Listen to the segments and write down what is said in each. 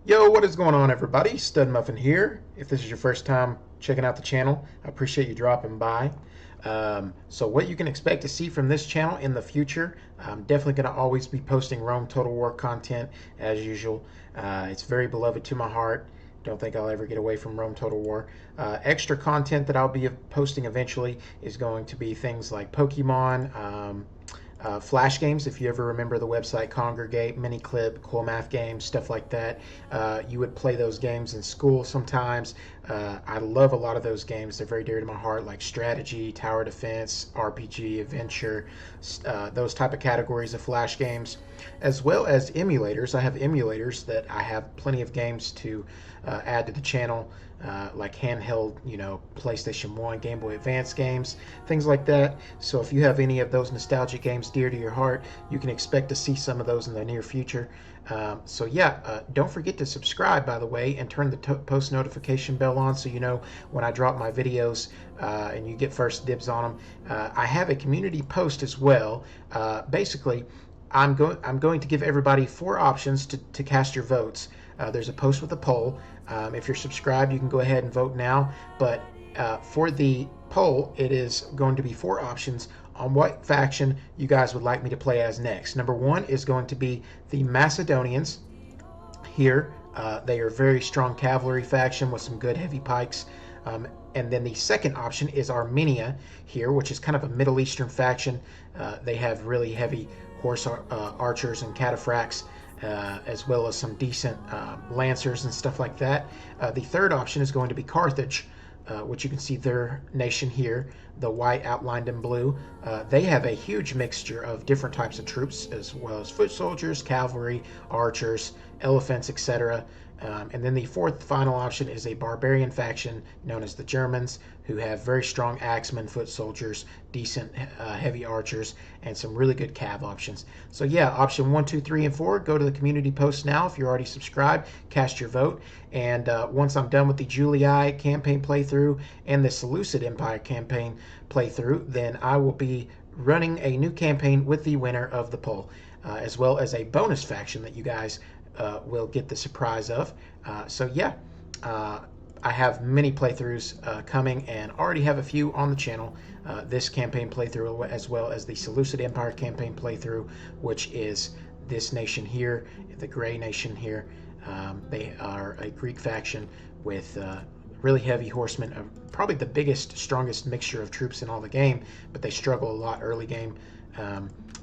Yo, what is going on, everybody? STUDmuffin here. If this is your first time checking out the channel, I appreciate you dropping by. So what you can expect to see from this channel in the future, I'm definitely going to always be posting RomeTotalWar content as usual. It's very beloved to my heart. Don't think I'll ever get away from RomeTotalWar. Extra content that I'll be posting eventually is going to be things like Pokemon, flash games, if you ever remember the website Congregate, Miniclip, Cool Math Games, stuff like that. You would play those games in school sometimes. I love a lot of those games. They're very dear to my heart, like strategy, tower defense, RPG, adventure, those type of categories of flash games, as well as emulators. I have emulators that I have plenty of games to add to the channel, like handheld, PlayStation 1, Game Boy Advance games, things like that. So if you have any of those nostalgic games dear to your heart, you can expect to see some of those in the near future. So yeah, don't forget to subscribe, by the way, and turn the post notification bell on so you know when I drop my videos, and you get first dibs on them. I have a community post as well. Basically, I'm going to give everybody 4 options to cast your votes. There's a post with a poll. If you're subscribed, you can go ahead and vote now. But for the poll, it is going to be 4 options on what faction you guys would like me to play as next. Number 1 is going to be the Macedonians here. They are a very strong cavalry faction with some good heavy pikes. And then the second option is Armenia here, which is kind of a Middle Eastern faction. They have really heavy horse archers and cataphracts, as well as some decent lancers and stuff like that. The third option is going to be Carthage, which you can see their nation here, the white outlined in blue. They have a huge mixture of different types of troops, as well as foot soldiers, cavalry, archers, elephants, etc. And then the fourth final option is a barbarian faction known as the Germans, who have very strong axemen, foot soldiers, decent heavy archers, and some really good cav options. So yeah, option 1, 2, 3, and 4, go to the community post now if you're already subscribed, cast your vote, and once I'm done with the Julii campaign playthrough and the Seleucid Empire campaign playthrough, then I will be running a new campaign with the winner of the poll, as well as a bonus faction that you guys will get the surprise of. So yeah, I have many playthroughs coming, and already have a few on the channel. This campaign playthrough, as well as the Seleucid Empire campaign playthrough, which is this nation here, the Gray Nation here. They are a Greek faction with really heavy horsemen, probably the biggest, strongest mixture of troops in all the game, but they struggle a lot early game.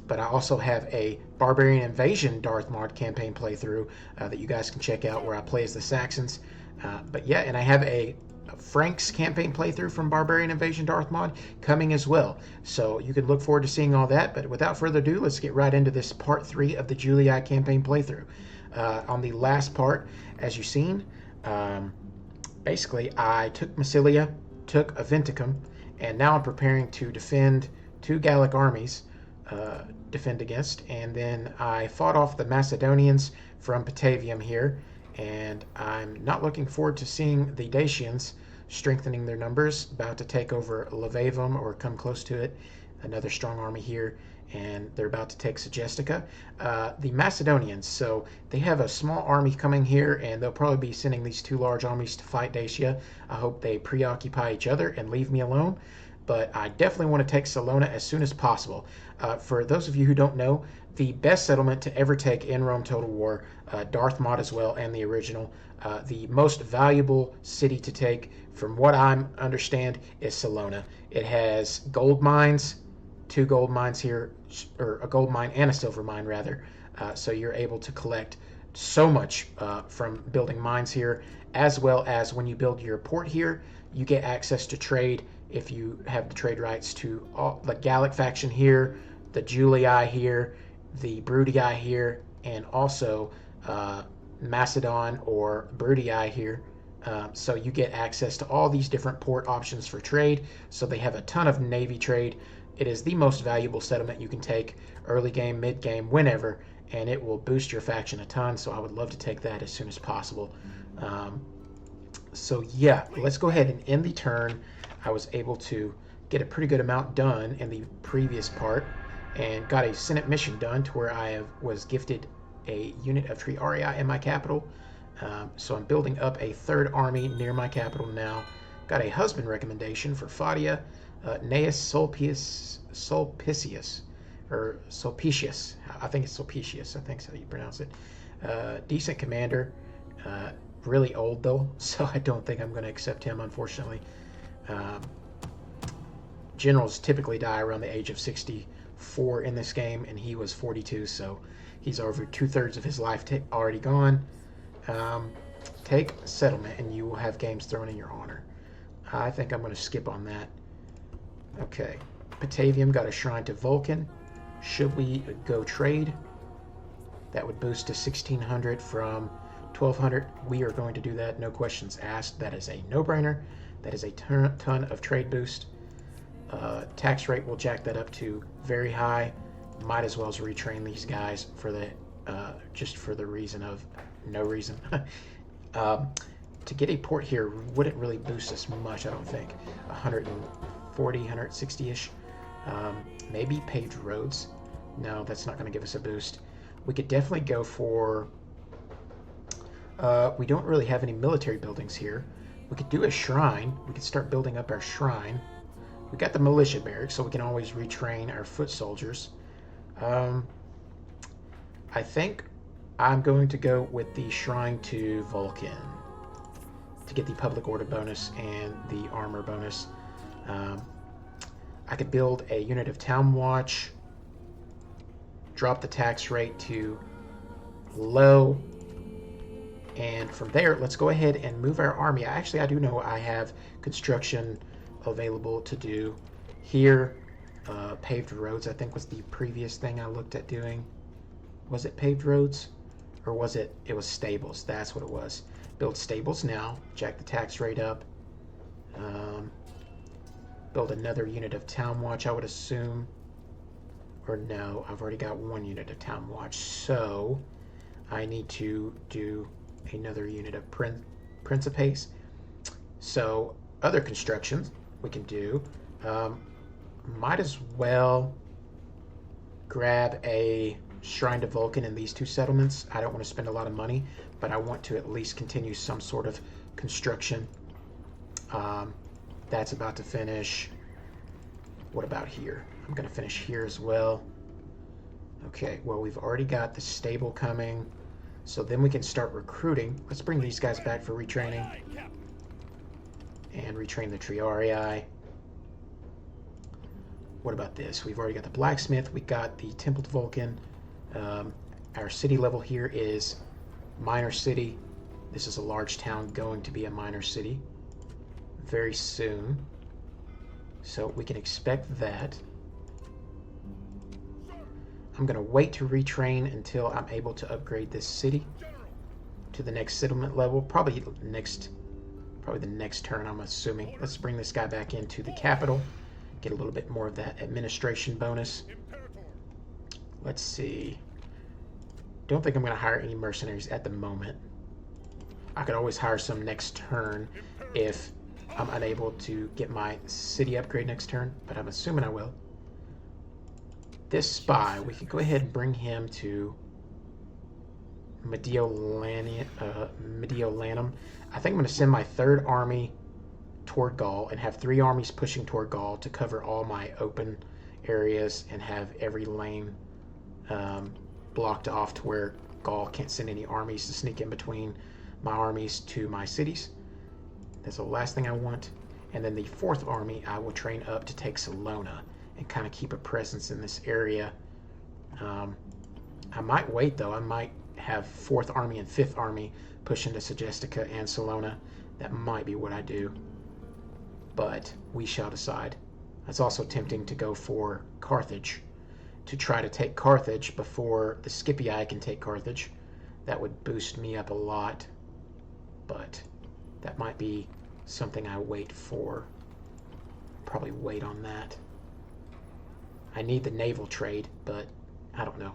But I also have a Barbarian Invasion Darthmod campaign playthrough that you guys can check out, where I play as the Saxons. But yeah, and I have a Franks campaign playthrough from Barbarian Invasion Darthmod coming as well. So you can look forward to seeing all that. But without further ado, let's get right into this part 3 of the Julii campaign playthrough. On the last part, as you've seen, basically I took Massilia, took Aventicum, and now I'm preparing to defend 2 Gallic armies, defend against, and then I fought off the Macedonians from Patavium here, and I'm not looking forward to seeing the Dacians strengthening their numbers, about to take over Levavum or come close to it, another strong army here, and they're about to take Segestica. The Macedonians, so they have a small army coming here, and they'll probably be sending these 2 large armies to fight Dacia. I hope they preoccupy each other and leave me alone. But I definitely want to take Salona as soon as possible. For those of you who don't know, the best settlement to ever take in RomeTotalWar, Darthmod as well, and the original, the most valuable city to take, from what I understand, is Salona. It has gold mines, 2 gold mines here, or a gold mine and a silver mine rather. So you're able to collect so much from building mines here, as well as when you build your port here, you get access to trade. If you have the trade rights to all, the Gallic faction here, the Julii here, the Brudii here, and also Macedon or Brudii here. So you get access to all these different port options for trade. So they have a ton of navy trade. It is the most valuable settlement you can take early game, mid game, whenever, and it will boost your faction a ton. So I would love to take that as soon as possible. So yeah, let's go ahead and end the turn. I was able to get a pretty good amount done in the previous part, and got a Senate mission done to where was gifted a unit of Triarii in my capital. So I'm building up a third army near my capital now. Got a husband recommendation for Fadia, Gnaeus Sulpicius, or Sulpicius. I think it's Sulpicius. I think that's how you pronounce it. Decent commander. Really old though, so I don't think I'm going to accept him, unfortunately. Generals typically die around the age of 64 in this game, and he was 42, so he's over 2/3 of his life already gone. Take settlement, and you will have games thrown in your honor. I think I'm going to skip on that. Okay, Batavium got a shrine to Vulcan. Should we go trade? That would boost to 1600 from 1200. We are going to do that, no questions asked. That is a no-brainer. That is a ton of trade boost. Tax rate will jack that up to very high. Might as well as retrain these guys for the just for the reason of no reason. To get a port here wouldn't really boost us much, I don't think. 140, 160-ish. Maybe paved roads. No, that's not going to give us a boost. We could definitely go for... we don't really have any military buildings here. We could do a shrine. We could start building up our shrine. We got the militia barracks, so we can always retrain our foot soldiers. I think I'm going to go with the shrine to Vulcan to get the public order bonus and the armor bonus. I could build a unit of town watch, drop the tax rate to low, and from there let's go ahead and move our army. I do know I have construction available to do here. Paved roads, I think, was the previous thing I looked at doing. Was it paved roads, or was it was stables? That's what it was. Build stables now, jack the tax rate up. Build another unit of town watch, I would assume. Or no, I've already got one unit of town watch, so I need to do another unit of principes. So other constructions we can do. Might as well grab a shrine to Vulcan in these two settlements. I don't want to spend a lot of money, but I want to at least continue some sort of construction. That's about to finish. What about here? I'm going to finish here as well. Okay, well, we've already got the stable coming, so then we can start recruiting. Let's bring these guys back for retraining and retrain the Triarii. What about this? We've already got the blacksmith. We got the temple to Vulcan. Our city level here is minor city. This is a large town going to be a minor city very soon, so we can expect that. I'm going to wait to retrain until I'm able to upgrade this city to the next settlement level. Probably the next turn, I'm assuming. Let's bring this guy back into the capital. Get a little bit more of that administration bonus. Let's see. Don't think I'm going to hire any mercenaries at the moment. I could always hire some next turn if I'm unable to get my city upgrade next turn, but I'm assuming I will. This spy, we could go ahead and bring him to Mediolanum. I think I'm going to send my third army toward Gaul and have 3 armies pushing toward Gaul to cover all my open areas and have every lane blocked off to where Gaul can't send any armies to sneak in between my armies to my cities. That's the last thing I want. And then the 4th army I will train up to take Salona and kind of keep a presence in this area. I might wait though. I might have 4th army and 5th army push into Segestica and Salona. That might be what I do, but we shall decide. It's also tempting to go for Carthage, to try to take Carthage before the Scipii can take Carthage. That would boost me up a lot, but that might be something I wait for. Probably wait on that. I need the naval trade, but I don't know.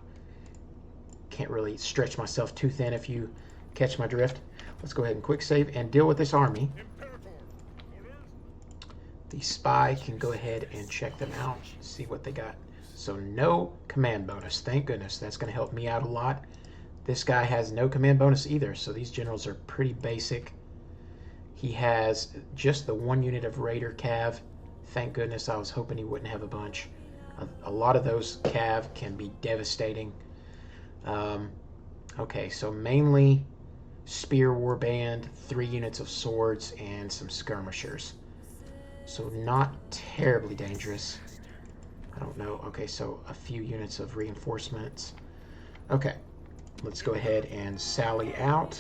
Can't really stretch myself too thin, if you catch my drift. Let's go ahead and quick save and deal with this army. the spy can go ahead and check them out, see what they got. So no command bonus. Thank goodness. That's going to help me out a lot. This guy has no command bonus either, so these generals are pretty basic. He has just the 1 unit of Raider Cav. Thank goodness. I was hoping he wouldn't have a bunch. A lot of those Cav can be devastating. Okay, so mainly Spear Warband, 3 units of swords, and some skirmishers. So not terribly dangerous. I don't know. Okay, so a few units of reinforcements. Okay, let's go ahead and sally out.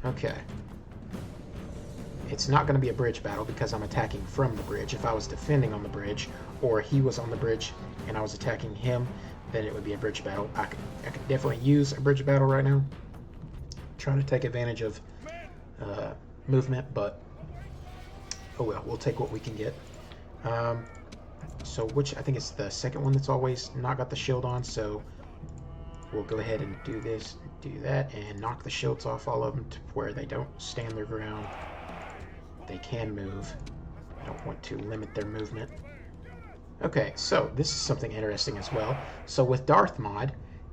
Okay. It's not going to be a bridge battle because I'm attacking from the bridge. If I was defending on the bridge, or he was on the bridge and I was attacking him, then it would be a bridge battle. I could definitely use a bridge battle right now. Trying to take advantage of movement, but oh well, we'll take what we can get. So which I think it's the second one that's always not got the shield on, so we'll go ahead and do this, do that, and knock the shields off all of them to where they don't stand their ground. They can move. I don't want to limit their movement. Okay, so this is something interesting as well. So with Darthmod,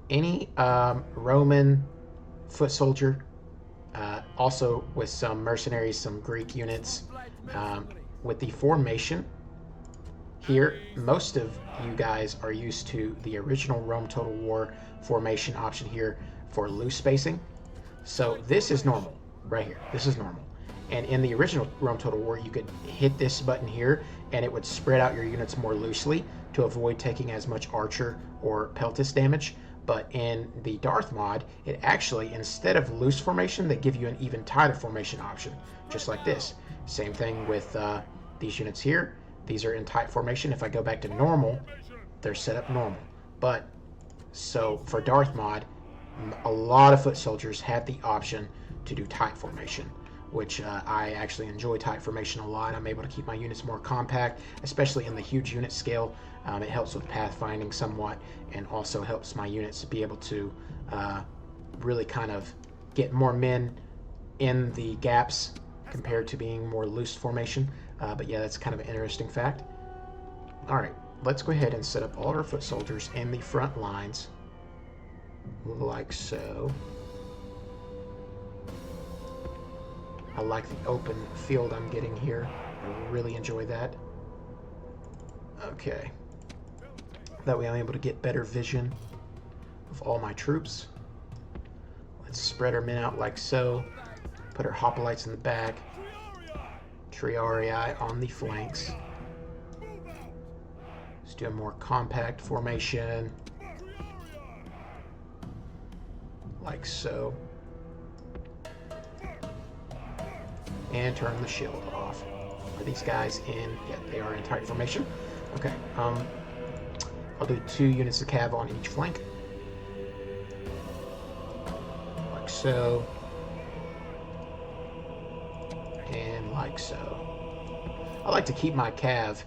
any Roman foot soldier, also with some mercenaries, some Greek units, with the formation here, most of you guys are used to the original RomeTotalWar formation option here for loose spacing. So this is normal right here. This is normal. And in the original RomeTotalWar, you could hit this button here and it would spread out your units more loosely to avoid taking as much archer or peltis damage. But in the Darthmod, it actually, instead of loose formation, they give you an even tighter formation option, just like this. Same thing with these units here. These are in tight formation. If I go back to normal, they're set up normal. But so for Darthmod, a lot of foot soldiers have the option to do tight formation, which I actually enjoy tight formation a lot. I'm able to keep my units more compact, especially in the huge unit scale. It helps with pathfinding somewhat, and also helps my units be able to really kind of get more men in the gaps compared to being more loose formation. But yeah, that's kind of an interesting fact. All right, let's go ahead and set up all our foot soldiers in the front lines, like so. I like the open field I'm getting here. I really enjoy that. Okay. That way I'm able to get better vision of all my troops. Let's spread our men out like so. Put our hoplites in the back. Triarii on the flanks. Let's do a more compact formation. Like so. And turn the shield off. Are these guys in? Yeah, they are in tight formation. Okay. I'll do 2 units of cav on each flank. Like so. And like so. I like to keep my cav,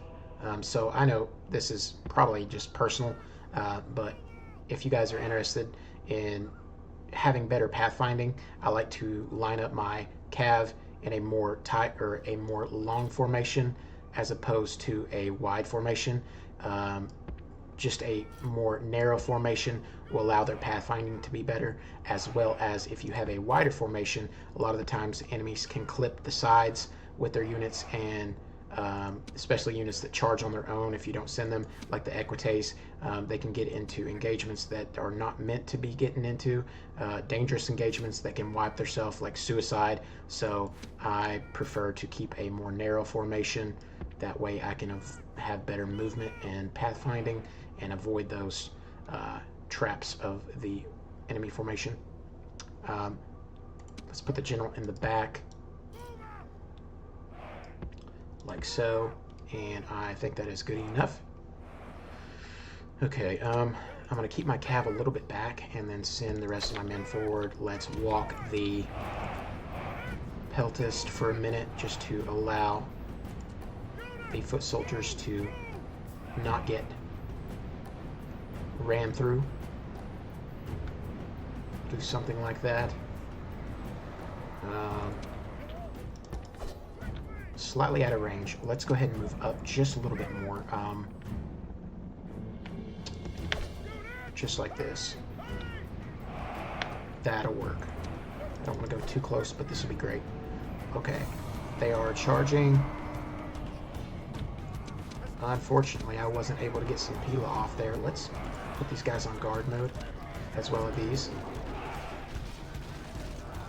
so I know this is probably just personal, but if you guys are interested in having better pathfinding, I like to line up my cav in a more tight or a more long formation as opposed to a wide formation. Just a more narrow formation will allow their pathfinding to be better, as well as if you have a wider formation, a lot of the times enemies can clip the sides with their units, and especially units that charge on their own, if you don't send them, like the Equites, they can get into engagements that are not meant to be getting into, dangerous engagements that can wipe themselves, like suicide. So I prefer to keep a more narrow formation. That way I can have better movement and pathfinding and avoid those traps of the enemy formation. Let's put the general in the back, like so, and I think that is good enough. Okay, I'm going to keep my cav a little bit back and then send the rest of my men forward. Let's walk the peltist for a minute just to allow the foot soldiers to not get ran through. Do something like that. Slightly out of range. Let's go ahead and move up just a little bit more. Just like this. That'll work. I don't want to go too close, but this will be great. Okay. They are charging. Unfortunately, I wasn't able to get some Pila off there. Let's put these guys on guard mode, as well as these.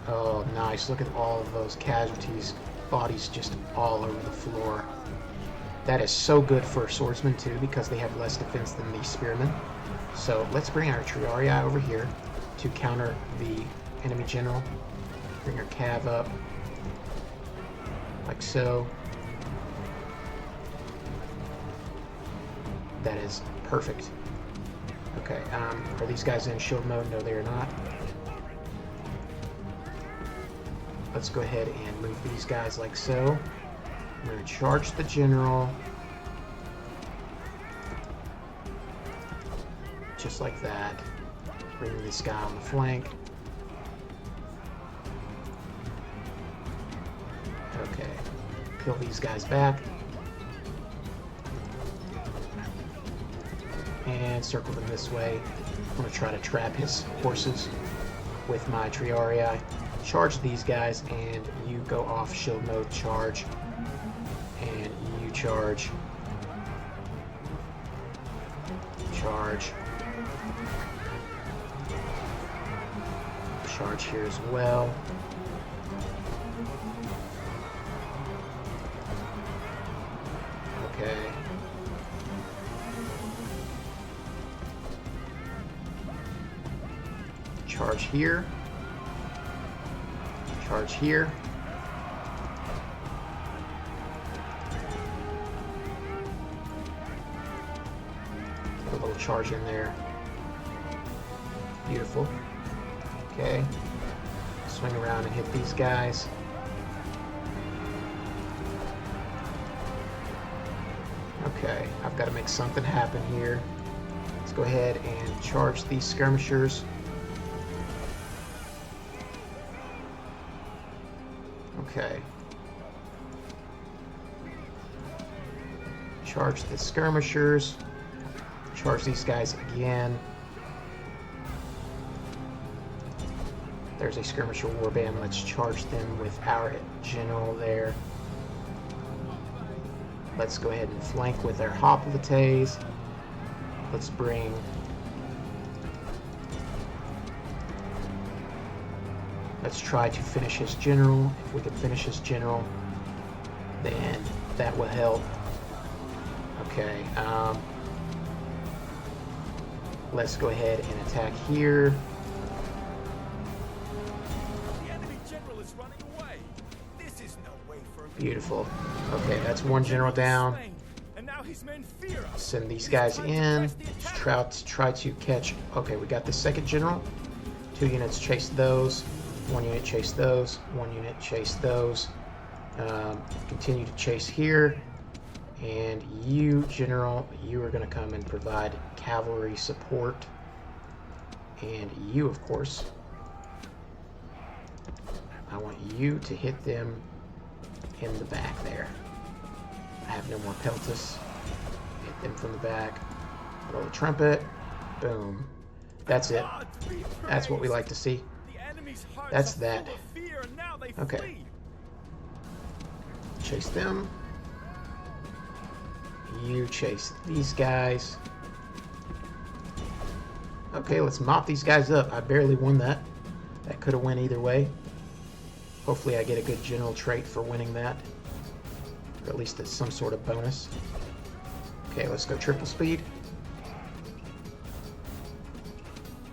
Oh, nice. Look at all of those casualties. Bodies just all over the floor. That is so good for swordsmen, too, because they have less defense than the spearmen. So let's bring our Triarii over here to counter the enemy general. Bring our cav up, like so. That is perfect. Okay, are these guys in shield mode? No, they are not. Let's go ahead and move these guys like so. I'm going to charge the general. Just like that. Bring this guy on the flank. Okay. Peel these guys back. And circle them this way. I'm going to try to trap his horses with my Triarii. Charge these guys, and you go off shield mode, charge, and you charge, charge here as well. Okay. Charge here. Charge here. Put a little charge in there. Beautiful. Okay. Swing around and hit these guys. Okay, I've got to make something happen here. Let's go ahead and charge these skirmishers. Okay. Charge the skirmishers. Charge these guys again. There's a skirmisher warband. Let's charge them with our general there. Let's go ahead and flank with our hoplites. Let's bring Let's try to finish his general. If we can finish his general, then that will help. Okay, let's go ahead and attack here. The enemy general is running away. This is no way for me. Beautiful. Okay, that's one general down. And now his men fear us. Send these guys in. Try to catch. Okay, we got the second general. 2 units chase those. 1 unit chase those. 1 unit chase those. Continue to chase here. And you, General, you are going to come and provide cavalry support. And you, of course, I want you to hit them in the back there. I have no more peltus. Hit them from the back. Blow the trumpet. Boom. That's it. That's what we like to see. That's that. Okay. Chase them. You chase these guys. Okay, let's mop these guys up. I barely won that. That could have went either way. Hopefully I get a good general trait for winning that. Or at least it's some sort of bonus. Okay, let's go triple speed.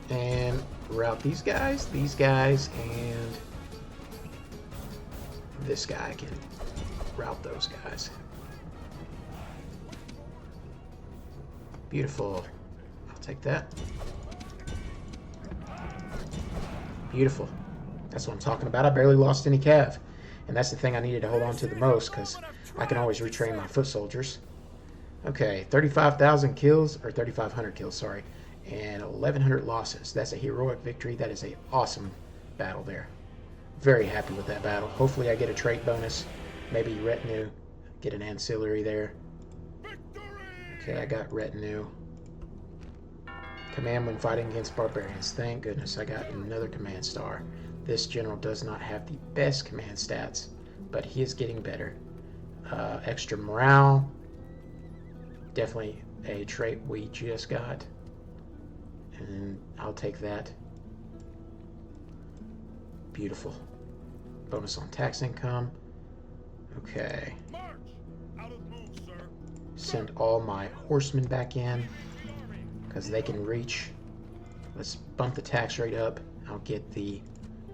And route these guys, and this guy can route those guys. Beautiful. I'll take that. Beautiful. That's what I'm talking about. I barely lost any cav. And that's the thing I needed to hold on to the most, because I can always retrain my foot soldiers. Okay, 35,000 kills, or 3,500 kills, sorry. And 1,100 losses. That's a heroic victory. That is an awesome battle there. Very happy with that battle. Hopefully I get a trait bonus, maybe retinue, get an ancillary there. Okay, I got retinue. Command when fighting against barbarians. Thank goodness I got another command star. This general does not have the best command stats, but he is getting better. Extra morale. Definitely a trait we just got. And I'll take that. Beautiful. Bonus on tax income. Okay. Send all my horsemen back in because they can reach. Let's bump the tax rate up. I'll get the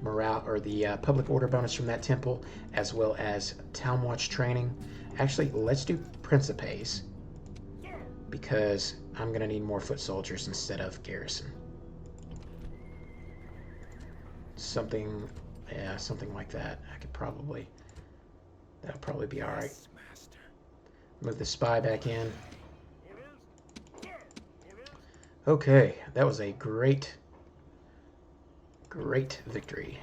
morale or the public order bonus from that temple, as well as town watch training. Actually, let's do Principes because I'm gonna need more foot soldiers instead of garrison. Something, yeah, something like that. I could probably, that'll probably be all right. Move the spy back in. Okay, that was a great victory.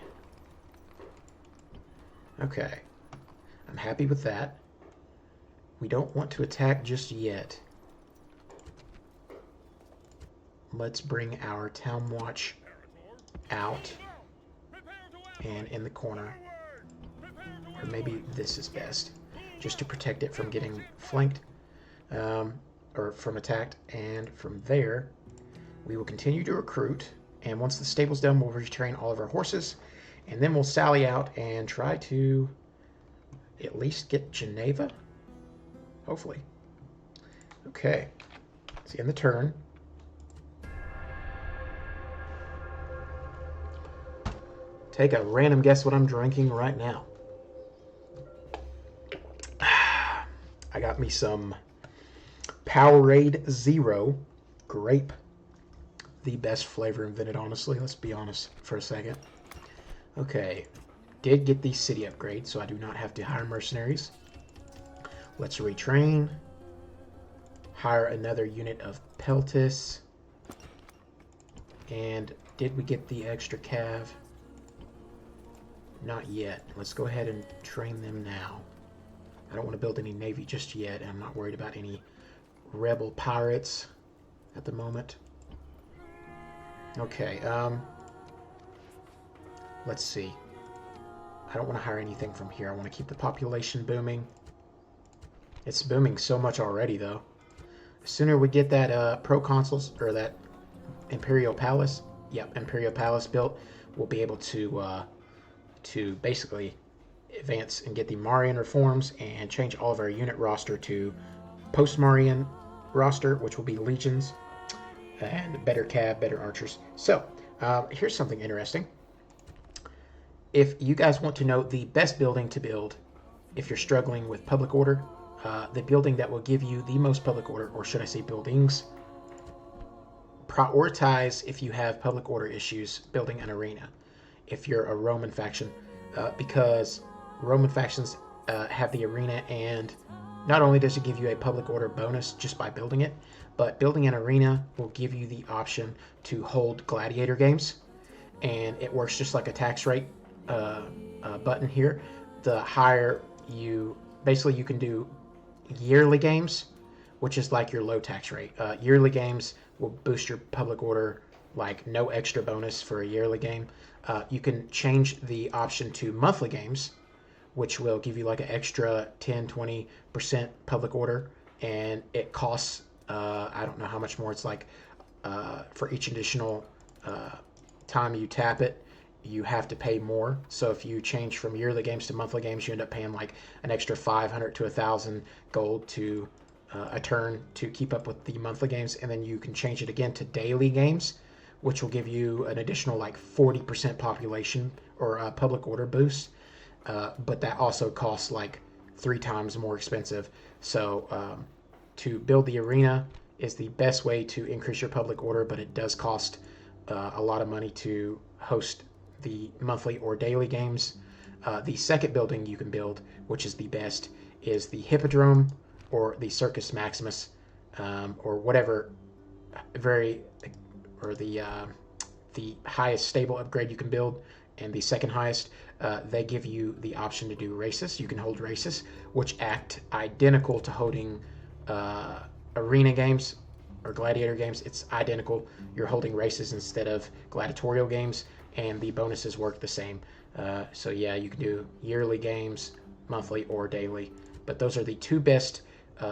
Okay, I'm happy with that. We don't want to attack just yet. Let's bring our town watch out and in the corner. Or maybe this is best, just to protect it from getting flanked or from attacked. And from there, we will continue to recruit. And once the stable's done, we'll retrain all of our horses. And then we'll sally out and try to at least get Geneva. Hopefully. Okay. Let's end the turn. Take a random guess what I'm drinking right now. I got me some Powerade Zero grape. The best flavor invented, honestly. Let's be honest for a second. Okay. Did get the city upgrade, so I do not have to hire mercenaries. Let's retrain. Hire another unit of Peltis. And did we get the extra cav? Not yet. Let's go ahead and train them now. I don't want to build any navy just yet, and I'm not worried about any rebel pirates at the moment. Okay, let's see. I don't want to hire anything from here. I want to keep the population booming. It's booming so much already, though. The sooner we get that proconsuls, or that Imperial Palace, yep, Imperial Palace built, we'll be able to basically advance and get the Marian reforms and change all of our unit roster to post-Marian roster, which will be legions and better cav, better archers. So here's something interesting. If you guys want to know the best building to build if you're struggling with public order, the building that will give you the most public order, or should I say buildings, prioritize if you have public order issues building an arena if you're a Roman faction, because Roman factions have the arena, and not only does it give you a public order bonus just by building it, but building an arena will give you the option to hold gladiator games, and it works just like a tax rate button here. The higher you, basically you can do yearly games, which is like your low tax rate. Yearly games will boost your public order like no extra bonus for a yearly game. You can change the option to monthly games, which will give you like an extra 10-20% public order, and it costs I don't know how much more. It's like for each additional time you tap it, you have to pay more. So if you change from yearly games to monthly games, you end up paying like an extra 500 to 1,000 gold to a turn to keep up with the monthly games, and then you can change it again to daily games, which will give you an additional like 40% population or public order boost. But that also costs like 3 times more expensive. So to build the arena is the best way to increase your public order, but it does cost a lot of money to host the monthly or daily games. The second building you can build, which is the best, is the Hippodrome or the Circus Maximus, or whatever or the highest stable upgrade you can build. and the second highest, they give you the option to do races. You can hold races, which act identical to holding arena games or gladiator games. It's identical. You're holding races instead of gladiatorial games, and the bonuses work the same. So yeah, you can do yearly games, monthly, or daily. But those are the two best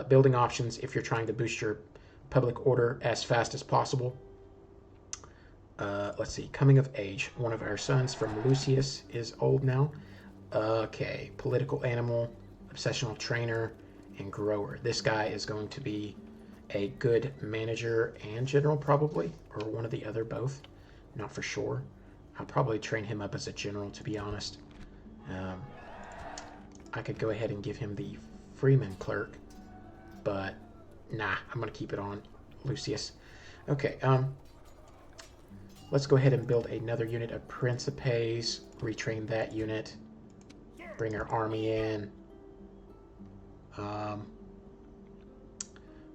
building options if you're trying to boost your public order as fast as possible. Let's see, coming of age. One of our sons from Lucius is old now. Okay, political animal, obsessional trainer, and grower. This guy is going to be a good manager and general, probably, or one of the other, both. Not for sure. I'll probably train him up as a general, to be honest. I could go ahead and give him the freeman clerk, but nah, I'm going to keep it on Lucius. Okay, let's go ahead and build another unit of Principes, retrain that unit, bring our army in.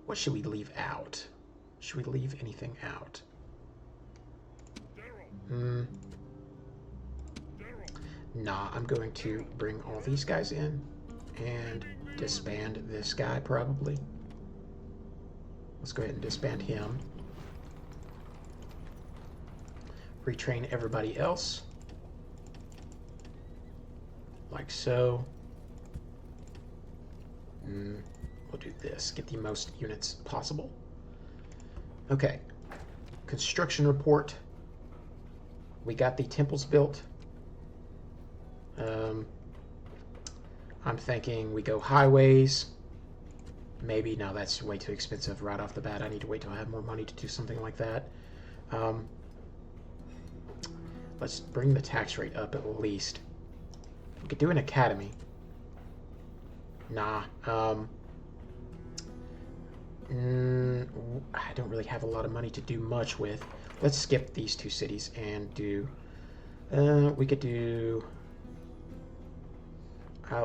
What should we leave out? Should we leave anything out? Nah, I'm going to bring all these guys in and disband this guy, probably. Let's go ahead and disband him. Retrain everybody else. Like so. We'll do this. Get the most units possible. Okay. Construction report. We got the temples built. I'm thinking we go highways. Maybe. No, that's way too expensive right off the bat. I need to wait till I have more money to do something like that. Let's bring the tax rate up at least. We could do an academy. Nah. I don't really have a lot of money to do much with. Let's skip these two cities and do... we could do...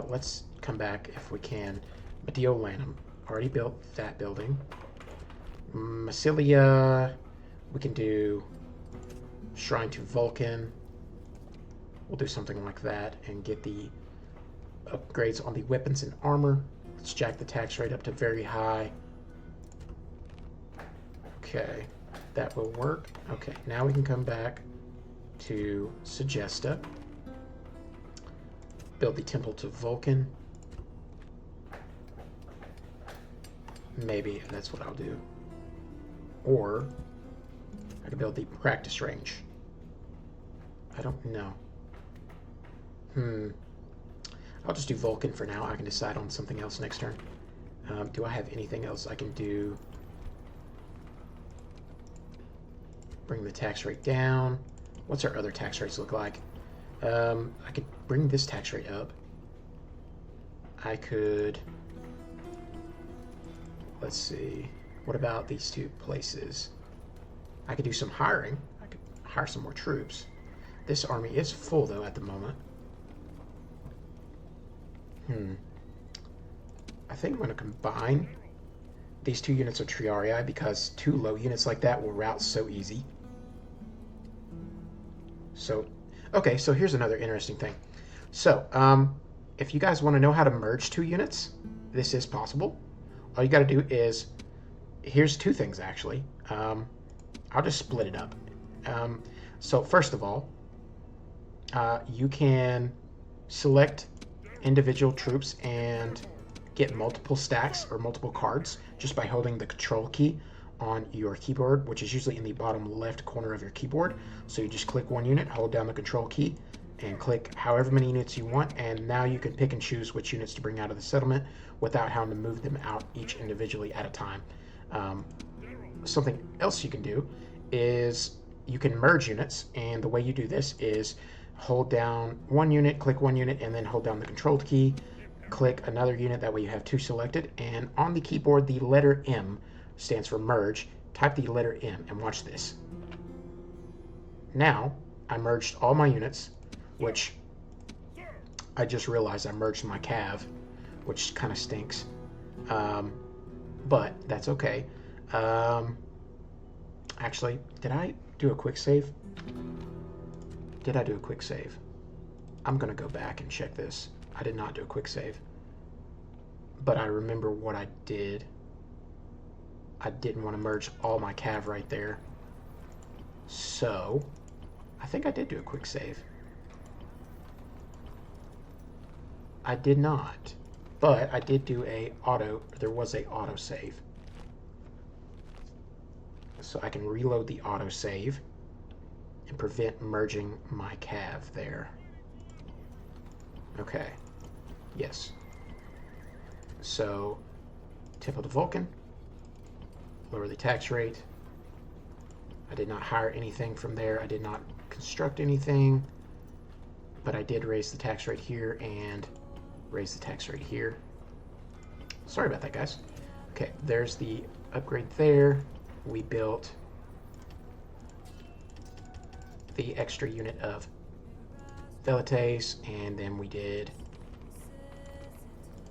let's come back if we can. Mediolanum. Already built that building. Massilia. We can do Shrine to Vulcan. We'll do something like that and get the upgrades on the weapons and armor. Let's jack the tax rate up to very high. Okay, that will work. Okay, now we can come back to Segesta. Build the temple to Vulcan. Maybe that's what I'll do. Or I could build the practice range. I don't know. I'll just do Vulcan for now. I can decide on something else next turn. Do I have anything else I can do? Bring the tax rate down. What's our other tax rates look like? I could bring this tax rate up. I could... Let's see. What about these two places? I could do some hiring. I could hire some more troops. This army is full, though, at the moment. I think I'm going to combine these two units of Triarii because two low units like that will route so easy. So, okay, so here's another interesting thing. So, if you guys want to know how to merge two units, this is possible. All you got to do is, here's two things actually. I'll just split it up. So first of all, you can select individual troops and get multiple stacks or multiple cards just by holding the control key on your keyboard, which is usually in the bottom left corner of your keyboard. So you just click one unit, hold down the control key, and click however many units you want, and now you can pick and choose which units to bring out of the settlement without having to move them out each individually at a time. Something else you can do is you can merge units, and the way you do this is hold down one unit, click one unit, and then hold down the control key, click another unit, that way you have two selected, and on the keyboard the letter M stands for merge. Type the letter M and watch this. Now I merged all my units, which I just realized I merged my cav, which kind of stinks, but that's okay. Actually, did I do a quick save? did I do a quick save? I'm going to go back and check this. I did not do a quick save. But I remember what I did. I didn't want to merge all my cav right there. So, I think I did do a quick save. I did not. But I did do there was a auto save. So I can reload the auto save and prevent merging my cav there. Okay. Yes. So, Temple to Vulcan. Lower the tax rate. I did not hire anything from there. I did not construct anything. But I did raise the tax rate here and raise the tax rate here. Sorry about that, guys. Okay, there's the upgrade there. We built the extra unit of Velites, and then we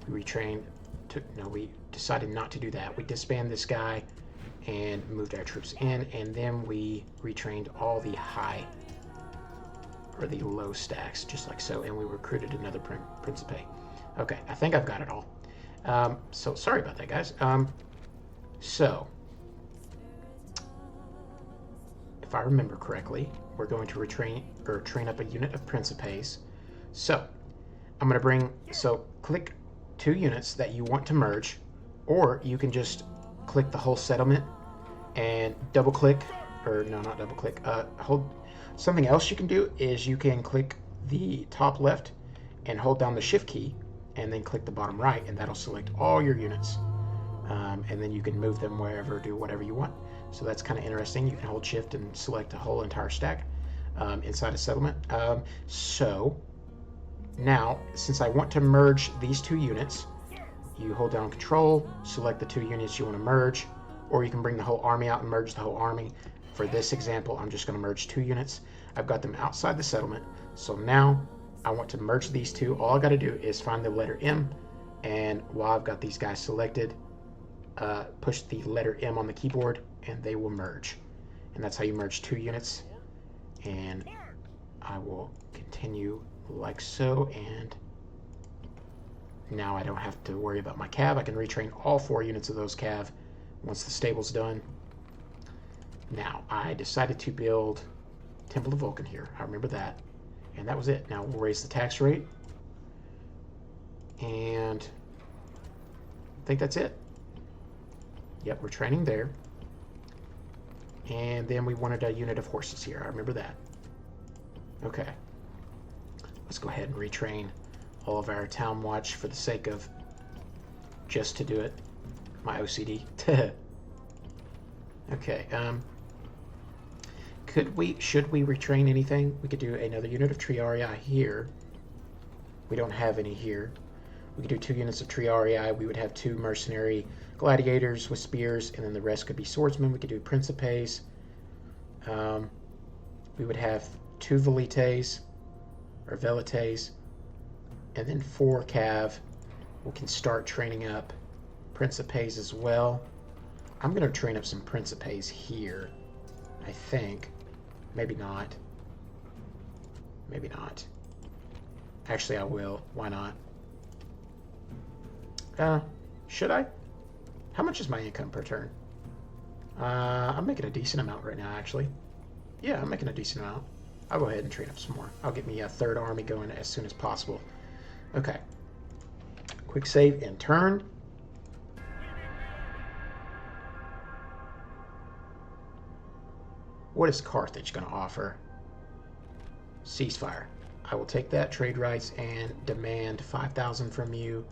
retrained. We decided not to do that. We disbanded this guy and moved our troops in, and then we retrained all the high or the low stacks, just like so, and we recruited another Principe. Okay, I think I've got it all. So sorry about that, guys. So if I remember correctly, we're going to train up a unit of Principes. So I'm going to click 2 units that you want to merge, or you can just click the whole settlement and double click, or no, not double click, something else you can do is you can click the top left and hold down the shift key and then click the bottom right, and that'll select all your units. And then you can move them wherever, do whatever you want. So that's kind of interesting. You can hold shift and select a whole entire stack inside a settlement. So now, since I want to merge these 2 units, you hold down control, select the 2 units you want to merge, or you can bring the whole army out and merge the whole army. For this example, I'm just going to merge 2 units. I've got them outside the settlement. So now I want to merge these 2. All I got to do is find the letter M, and while I've got these guys selected, push the letter M on the keyboard and they will merge. And that's how you merge 2 units. And I will continue like so, and now I don't have to worry about my cav. I can retrain all 4 units of those cav once the stable's done. Now, I decided to build Temple of Vulcan here. I remember that. And that was it. Now we'll raise the tax rate. And I think that's it. Yep, we're training there. And then we wanted a unit of horses here. I remember that. Okay. Let's go ahead and retrain all of our town watch for the sake of just to do it. My OCD. Okay. Should we retrain anything? We could do another unit of Triarii here. We don't have any here. We could do 2 units of Triarii. We would have 2 mercenary gladiators with spears, and then the rest could be swordsmen. We could do Principes. We would have 2 Velites, or Velites, and then 4 cav. We can start training up Principes as well. I'm going to train up some Principes here, I think. Maybe not. Maybe not. Actually, I will. Why not? Should I? How much is my income per turn? I'm making a decent amount right now, actually. Yeah, I'm making a decent amount. I'll go ahead and train up some more. I'll get me a 3rd army going as soon as possible. Okay. Quick save and turn. What is Carthage going to offer? Ceasefire. I will take that. Trade rights and demand 5,000 from you.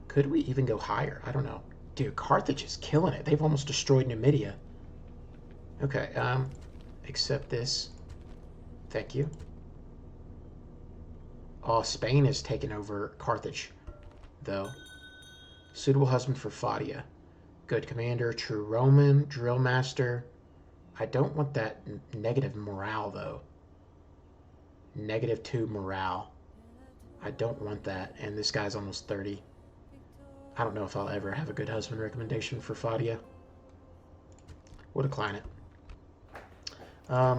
Could we even go higher? I don't know. Dude, Carthage is killing it. They've almost destroyed Numidia. Okay, accept this. Thank you. Oh, Spain is taking over Carthage, though. Suitable husband for Fadia. Good commander, true Roman, drill master. I don't want that negative morale, though. -2 morale. I don't want that. And this guy's almost 30. I don't know if I'll ever have a good husband recommendation for Fadia. We'll decline it.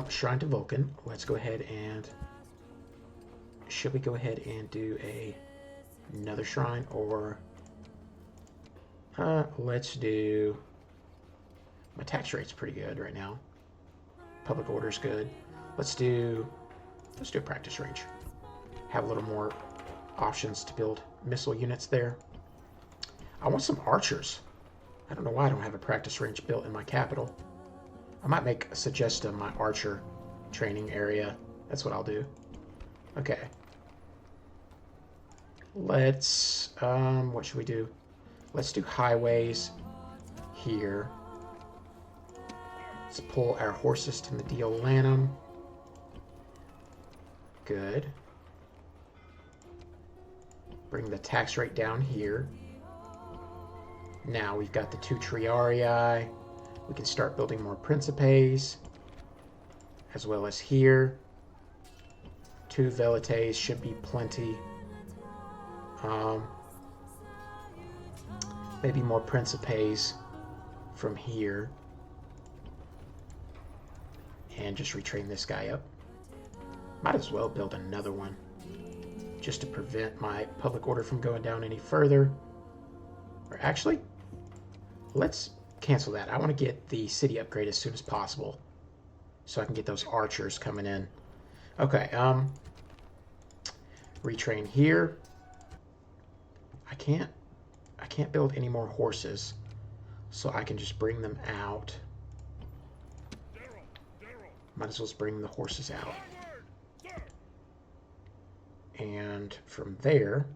Shrine to Vulcan. Let's go ahead and... Should we go ahead and do another shrine, or... let's do... My tax rate's pretty good right now. Public order's good. Let's do a practice range. Have a little more options to build missile units there. I want some archers. I don't know why I don't have a practice range built in my capital. I might suggest my archer training area. That's what I'll do. Okay. Let's, what should we do? Let's do highways here. Let's pull our horses to Mediolanum. Good. Bring the tax rate down here. Now we've got the 2 Triarii. We can start building more Principes, as well as here. 2 Velites should be plenty. Maybe more Principes from here. And just retrain this guy up. Might as well build another one, just to prevent my public order from going down any further. Or actually, let's cancel that. I want to get the city upgrade as soon as possible, so I can get those archers coming in. Okay, retrain here. I can't build any more horses, so I can just bring them out. Might as well just bring the horses out. And from there,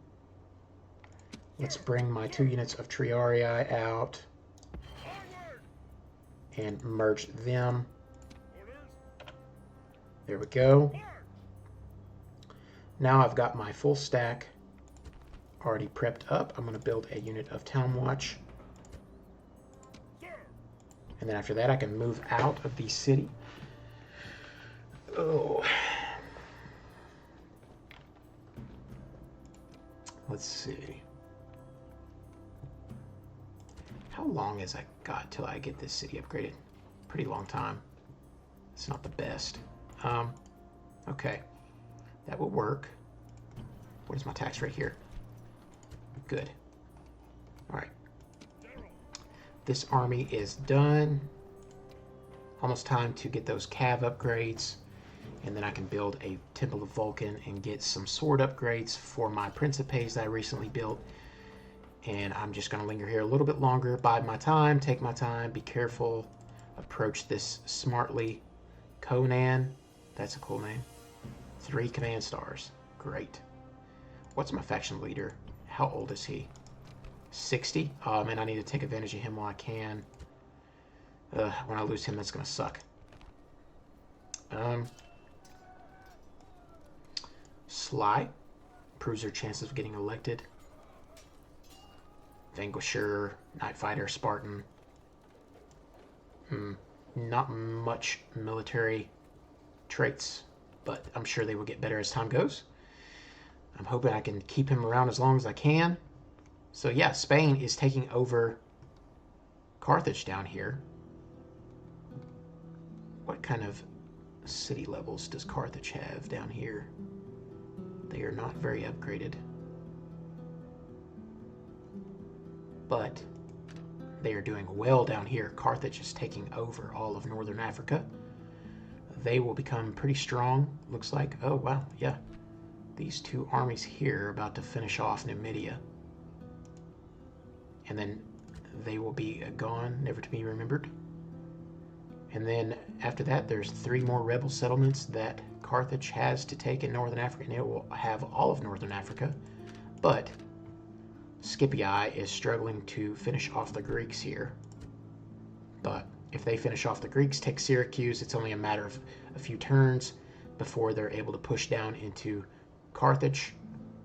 let's bring my 2 units of Triarii out and merge them. There we go. Now I've got my full stack already prepped up. I'm going to build a unit of Town Watch. And then after that, I can move out of the city. Oh. Let's see. How long has I got till I get this city upgraded? Pretty long time. It's not the best. Okay. That will work. What is my tax rate here? Good. Alright. This army is done. Almost time to get those cav upgrades. And then I can build a Temple of Vulcan and get some sword upgrades for my Principes that I recently built. And I'm just going to linger here a little bit longer, bide my time, take my time, be careful, approach this smartly. Conan, that's a cool name. 3 command stars, great. What's my faction leader? How old is he? 60? Oh man, I need to take advantage of him while I can. When I lose him, that's going to suck. Sly improves their chances of getting elected. Vanquisher, Night Fighter, Spartan. Not much military traits, but I'm sure they will get better as time goes. I'm hoping I can keep him around as long as I can. So yeah, Spain is taking over Carthage down here. What kind of city levels does Carthage have down here? They are not very upgraded. But they are doing well down here. Carthage is taking over all of northern Africa. They will become pretty strong, looks like. Oh, wow, yeah. These 2 armies here are about to finish off Numidia. And then they will be gone, never to be remembered. And then after that, there's 3 more rebel settlements that Carthage has to take in northern Africa, and it will have all of northern Africa. But Scipii is struggling to finish off the Greeks here. But if they finish off the Greeks, take Syracuse, it's only a matter of a few turns before they're able to push down into Carthage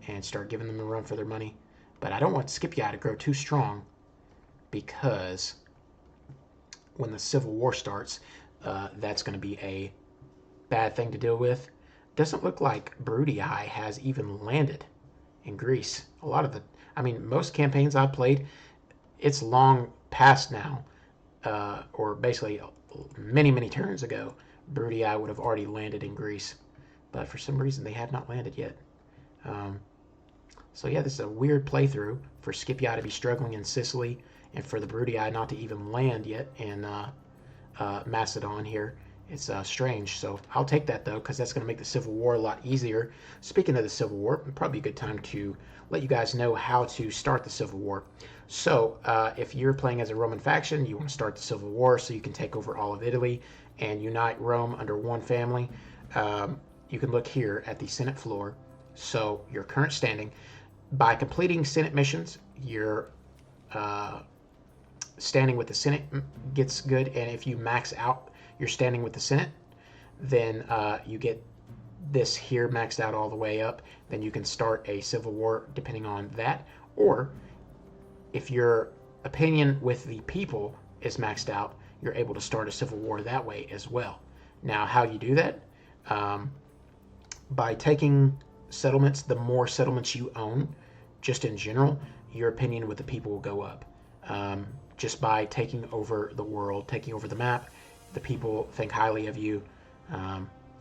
and start giving them a run for their money. But I don't want Scipii to grow too strong, because when the Civil War starts, that's going to be a bad thing to deal with. Doesn't look like Brudii has even landed in Greece. A lot of the, I mean, most campaigns I've played, it's long past now, or basically many, many turns ago, Brudii would have already landed in Greece, but for some reason they have not landed yet. So yeah, this is a weird playthrough for Scipii to be struggling in Sicily and for the Brudii not to even land yet in Macedon here. It's strange, so I'll take that though, because that's going to make the Civil War a lot easier. Speaking of the Civil War, probably a good time to let you guys know how to start the Civil War. So if you're playing as a Roman faction, you want to start the Civil War so you can take over all of Italy and unite Rome under one family. You can look here at the Senate floor. So your current standing, by completing Senate missions, your standing with the Senate gets good, and if you max out your standing with the Senate, then you get this here maxed out all the way up. Then you can start a civil war depending on that. Or if your opinion with the people is maxed out, you're able to start a civil war that way as well. Now, how you do that? By taking settlements, the more settlements you own, just in general, your opinion with the people will go up. Just by taking over the world, taking over the map, the people think highly of you.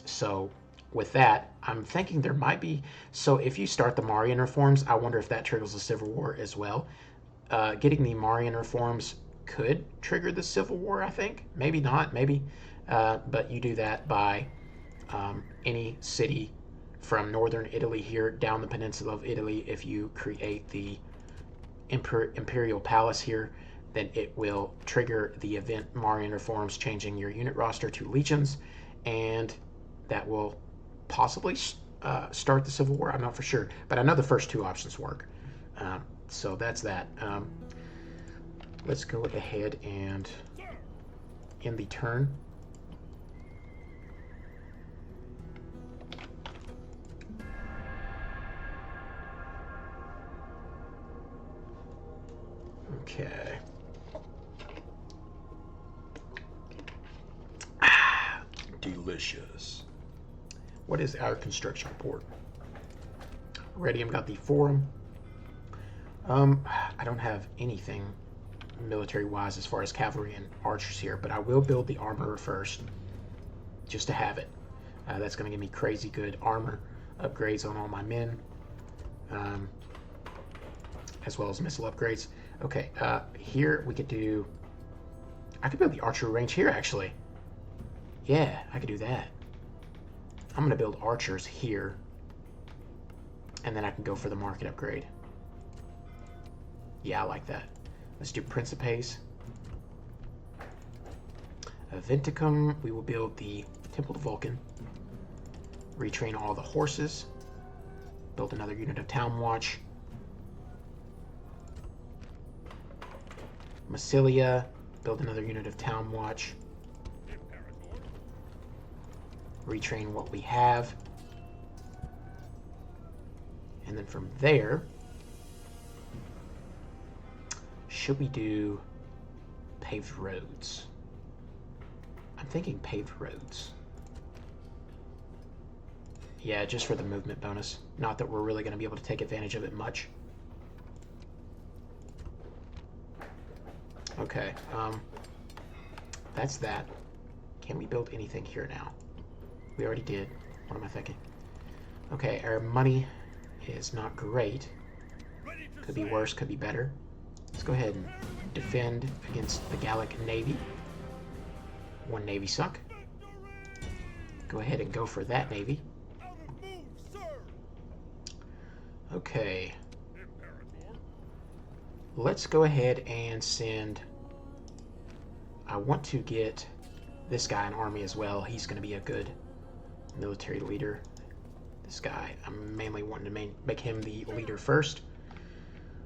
So with that, I'm thinking there might be... So if you start the Marian reforms, I wonder if that triggers the Civil War as well. Getting the Marian reforms could trigger the Civil War, I think. Maybe not, maybe. But you do that by any city from northern Italy here down the peninsula of Italy. If you create the Imperial Palace here, then it will trigger the event Marian reforms, changing your unit roster to legions, and that will possibly start the Civil War. I'm not for sure, but I know the first two options work. So that's that. Let's go ahead and end the turn. Okay. Delicious. What is our construction report? Radium got the forum. I don't have anything military-wise as far as cavalry and archers here, but I will build the armorer first, just to have it. That's going to give me crazy good armor upgrades on all my men, as well as missile upgrades. Okay, here we could do... I could build the archery range here, actually. Yeah, I could do that. I'm going to build archers here, and then I can go for the market upgrade. Yeah, I like that. Let's do Principes. Venticum, we will build the Temple to Vulcan. Retrain all the horses. Build another unit of Town Watch. Massilia, build another unit of Town Watch. Retrain what we have. And then from there, should we do paved roads? I'm thinking paved roads. Yeah, just for the movement bonus. Not that we're really going to be able to take advantage of it much. Okay, that's that. Can we build anything here now? We already did. What am I thinking? Okay, our money is not great. Could be worse, could be better. Let's go ahead and defend against the Gallic Navy. One Navy sunk. Go ahead and go for that Navy. Okay. Let's go ahead and send... I want to get this guy an army as well. He's going to be a good military leader. This guy, I'm mainly wanting to make him the leader first.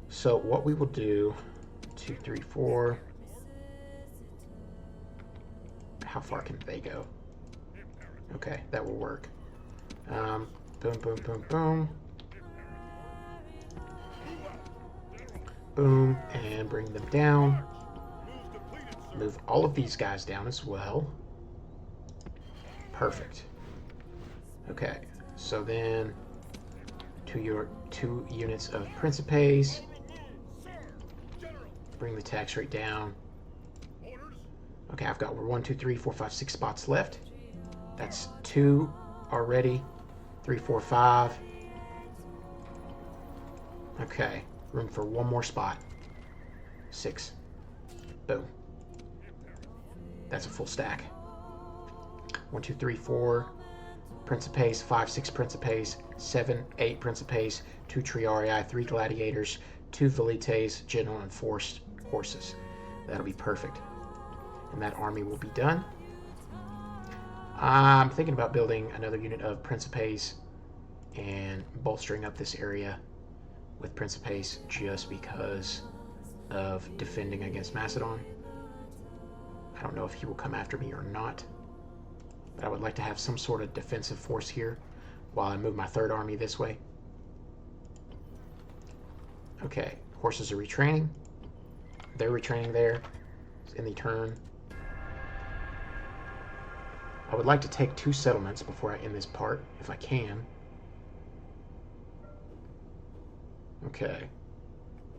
So what we will do, 2, 3, 4. How far can they go? Okay, that will work. Boom, boom, boom, boom. Boom, and bring them down. Move all of these guys down as well. Perfect. Okay, so then to your 2 units of Principes. Bring the tax rate down. Okay, I've got 1, 2, 3, 4, 5, 6 spots left. That's 2 already. 3, 4, 5. Okay, room for one more spot. 6. Boom. That's a full stack. 1, 2, 3, 4 Principes, 5, 6 Principes, 7, 8 Principes, 2 Triarii, 3 Gladiators, 2 Velites, General, and 4 horses. That'll be perfect. And that army will be done. I'm thinking about building another unit of Principes and bolstering up this area with Principes just because of defending against Macedon. I don't know if he will come after me or not, but I would like to have some sort of defensive force here while I move my third army this way. Okay, horses are retraining. They're retraining there in the turn. I would like to take 2 settlements before I end this part, if I can. Okay.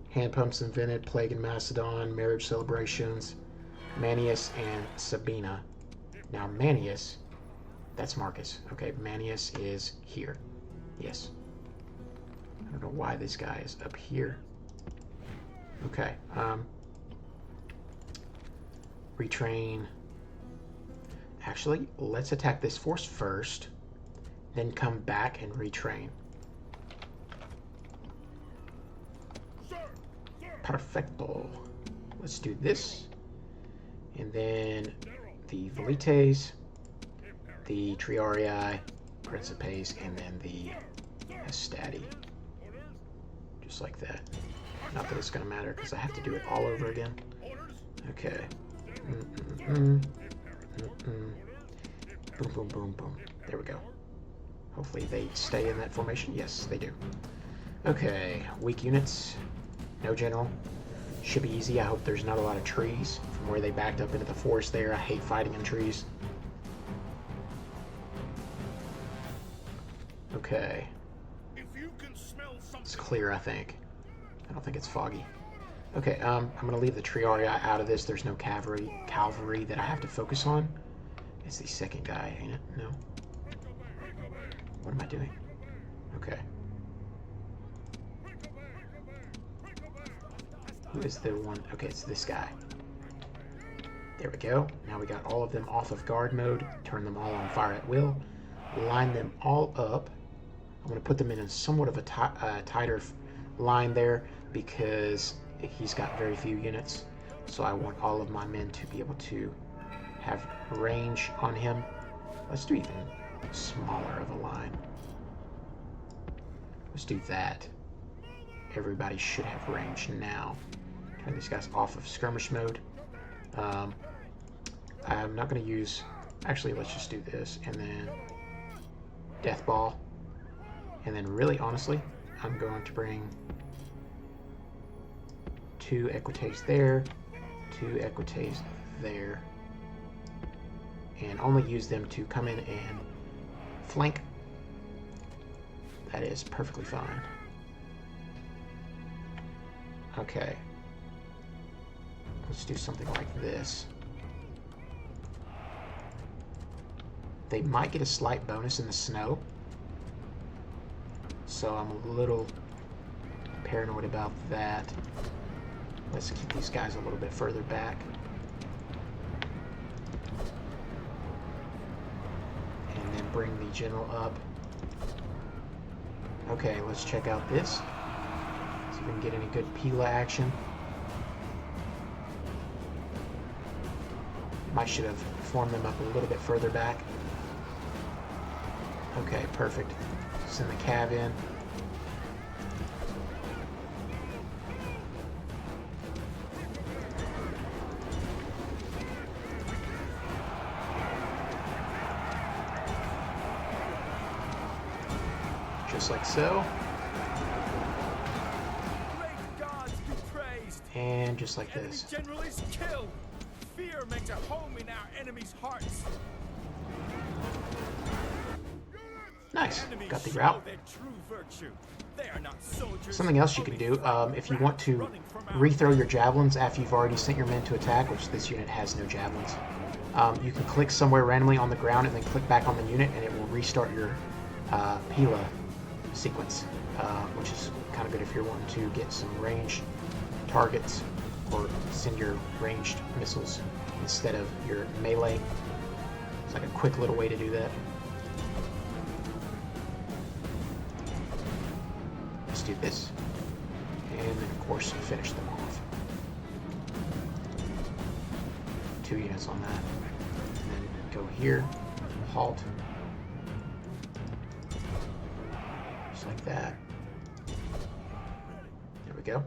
Hand pumps invented, plague in Macedon, marriage celebrations, Manius and Sabina. Now Manius, that's Marcus. Okay, Manius is here. Yes. I don't know why this guy is up here. Okay. Retrain. Actually, let's attack this force first, then come back and retrain. Perfecto. Let's do this. And then the Velites, the Triarii, Principes, and then the Astati. Just like that. Not that it's going to matter because I have to do it all over again. Okay. Boom, boom, boom, boom. There we go. Hopefully they stay in that formation. Yes, they do. Okay, weak units. No general. Should be easy. I hope there's not a lot of trees from where they backed up into the forest there. I hate fighting in trees. Okay. It's clear, I think. I don't think it's foggy. Okay, I'm going to leave the Triarii out of this. There's no cavalry that I have to focus on. It's the second guy, ain't it? No. What am I doing? Okay. Who is the one? Okay, it's this guy. There we go. Now we got all of them off of guard mode. Turn them all on fire at will. Line them all up. I'm going to put them in somewhat of a tighter line there because he's got very few units. So I want all of my men to be able to have range on him. Let's do even smaller of a line. Let's do that. Everybody should have range now. Turn these guys off of skirmish mode. I'm not going to use... Actually, let's just do this. And then Death Ball. And then really, honestly, I'm going to bring 2 Equites there, 2 Equites there. And only use them to come in and flank. That is perfectly fine. Okay. Let's do something like this. They might get a slight bonus in the snow. So I'm a little paranoid about that. Let's keep these guys a little bit further back. And then bring the general up. Okay, let's check out this. See if we can get any good Pila action. Might should have formed them up a little bit further back. Okay, perfect. Send the cav in. Just like so. And just like this. General is killed. Fear makes a home in our enemies' hearts. Nice. Got the route. Something else you can do, if you want to rethrow your javelins after you've already sent your men to attack, which this unit has no javelins. You can click somewhere randomly on the ground and then click back on the unit, and it will restart your Pila sequence, which is kind of good if you're wanting to get some ranged targets or send your ranged missiles instead of your melee. It's like a quick little way to do that. Let's do this. And then, of course, finish them off. 2 units on that. And then go here, halt. Just like that. There we go.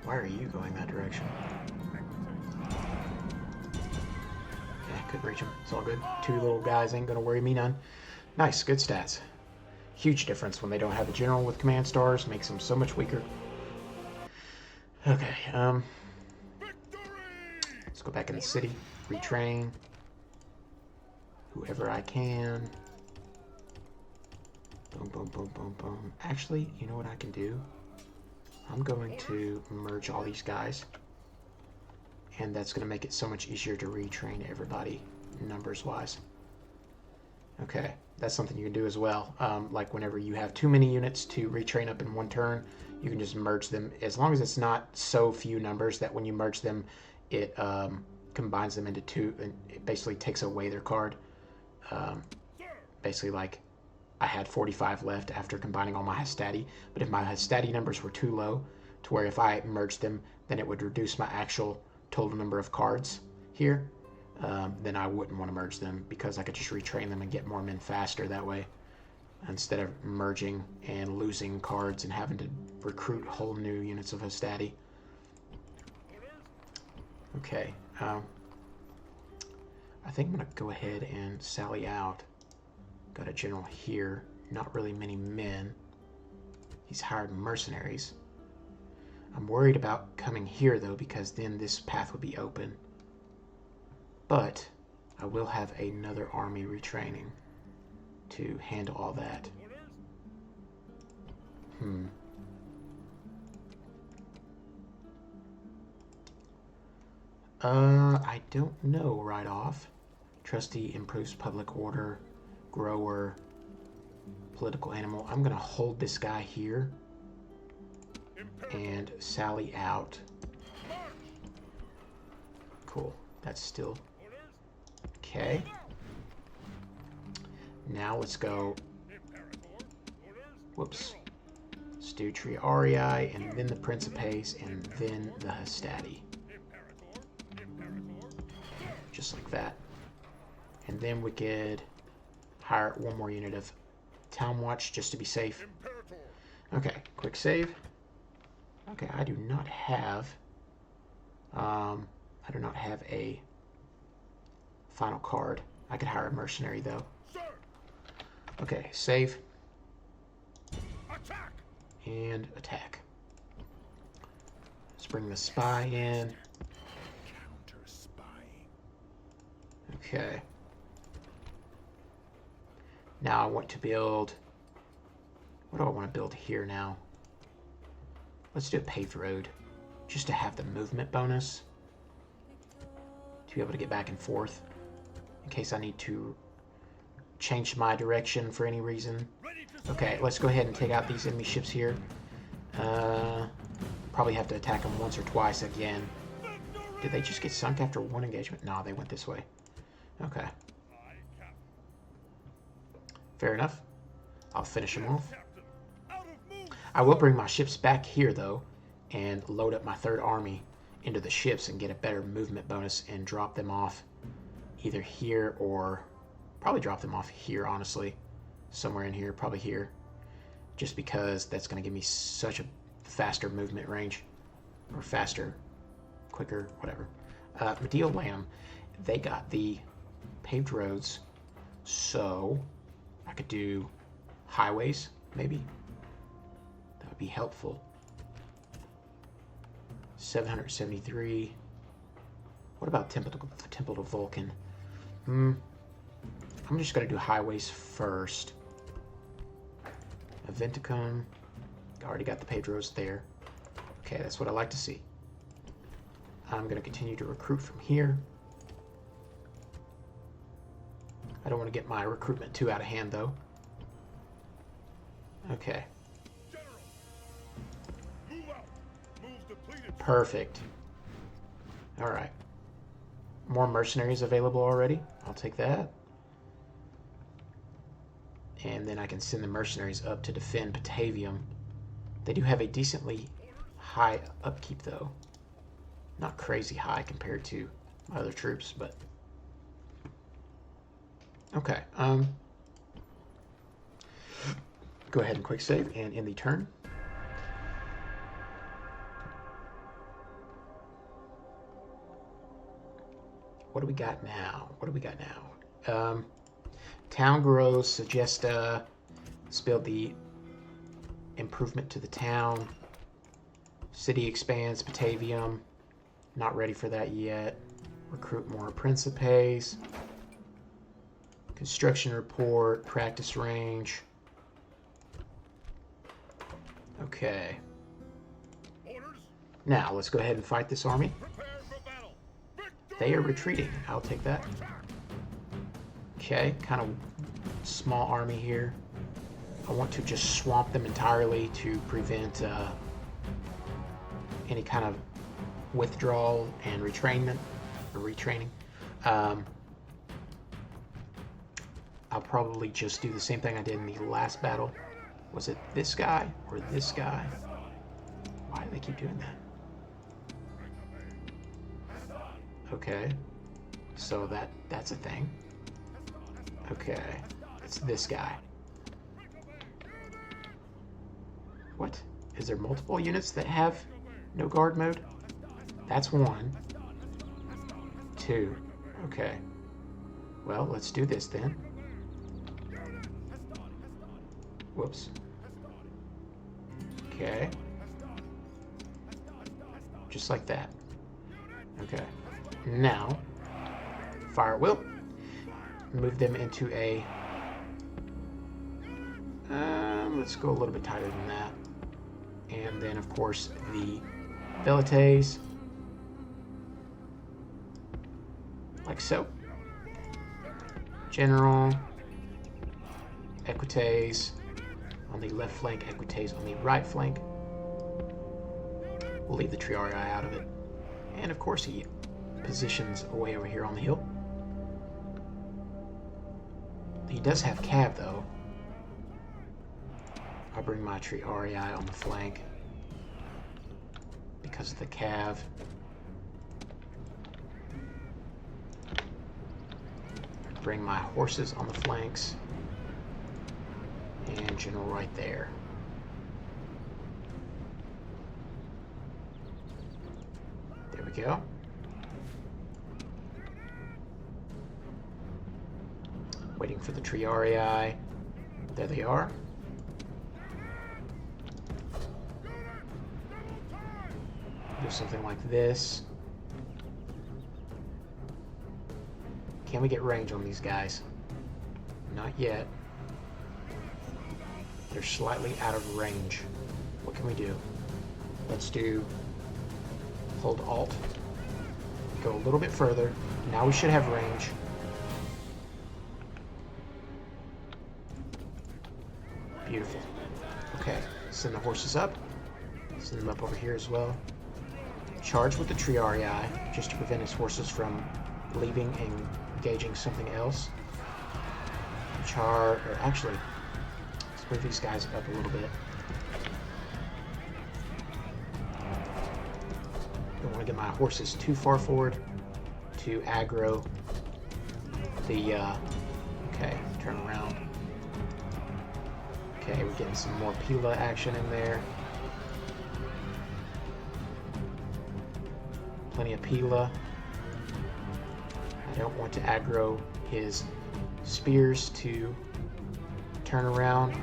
Why are you going that direction? Yeah, could reach him. It's all good. 2 little guys ain't gonna worry me none. Nice, good stats. Huge difference when they don't have a general with command stars. Makes them so much weaker. Okay, let's go back in the city. Retrain. Whoever I can. Boom, boom, boom, boom, boom. Actually, you know what I can do? I'm going to merge all these guys. And that's going to make it so much easier to retrain everybody, numbers-wise. Okay, that's something you can do as well. Like whenever you have too many units to retrain up in one turn, you can just merge them. As long as it's not so few numbers that when you merge them, it combines them into 2, and it basically takes away their card. Basically, like, I had 45 left after combining all my Hastati, but if my Hastati numbers were too low, to where if I merged them, then it would reduce my actual total number of cards here, then I wouldn't want to merge them, because I could just retrain them and get more men faster that way, instead of merging and losing cards and having to recruit whole new units of Hastati. Okay, I think I'm going to go ahead and sally out. Got a general here, not really many men. He's hired mercenaries. I'm worried about coming here though, because then this path would be open. But I will have another army retraining to handle all that. I don't know right off. Trustee improves public order. Grower, political animal. I'm gonna hold this guy here and sally out. Cool, that's still okay. Now let's go. Whoops. Stu Triarii, and then the Principes, and then the Hastati. Just like that. And then we could hire 1 more unit of Town Watch just to be safe. Okay, quick save. Okay, I do not have a final card. I could hire a mercenary though. Okay, save. And attack. Let's bring the spy in. Okay. Now I want to build, what do I want to build here now? Let's do a paved road, just to have the movement bonus, to be able to get back and forth, in case I need to change my direction for any reason. Okay, let's go ahead and take out these enemy ships here. Probably have to attack them once or twice again. Did they just get sunk after 1 engagement? No, they went this way. Okay. Fair enough. I'll finish them off. I will bring my ships back here, though, and load up my 3rd army into the ships and get a better movement bonus and drop them off either here or probably drop them off here, honestly. Somewhere in here, probably here. Just because that's going to give me such a faster movement range. Or faster, quicker, whatever. Medial Lamb, they got the paved roads, so I could do highways, maybe. That would be helpful. 773. What about Temple to Vulcan? I'm just going to do highways first. Aventicum. Already got the paved roads there. Okay, that's what I like to see. I'm going to continue to recruit from here. I don't want to get my recruitment too out of hand, though. Okay. Perfect. All right. More mercenaries available already. I'll take that. And then I can send the mercenaries up to defend Batavium. They do have a decently high upkeep, though. Not crazy high compared to my other troops, but... Okay. Go ahead and quick save and end the turn. What do we got now? What do we got now? Town grows. Suggest let's build the improvement to the town. City expands. Batavium. Not ready for that yet. Recruit more Principes. Construction report. Practice range. Okay. Now let's go ahead and fight this army. They are retreating. I'll take that. Okay, kind of small army here. I want to just swamp them entirely to prevent any kind of withdrawal and retraining. I'll probably just do the same thing I did in the last battle. Was it this guy or this guy? Why do they keep doing that? Okay, so that's a thing. Okay, it's this guy. What? Is there multiple units that have no guard mode? That's 1. 2. Okay. Well, let's do this then. Whoops. Okay. Just like that. Okay. Now, fire at will. Move them into a... let's go a little bit tighter than that. And then, of course, the Velites. Like so. General. Equites on the left flank. Equites on the right flank. We'll leave the Triarii out of it. And, of course, he positions away over here on the hill. He does have cav, though. I'll bring my Triarii on the flank because of the cav. Bring my horses on the flanks and general right there. There we go. Waiting for the Triarii. There they are. Do something like this. Can we get range on these guys? Not yet. They're slightly out of range. What can we do? Let's do hold Alt. Go a little bit further. Now we should have range. Beautiful. Okay, send the horses up. Send them up over here as well. Charge with the Triarii, just to prevent his horses from leaving and engaging something else. Actually, let's move these guys up a little bit. Don't want to get my horses too far forward to aggro the, okay, turn around. Okay, we're getting some more Pila action in there. Plenty of Pila. I don't want to aggro his spears to turn around.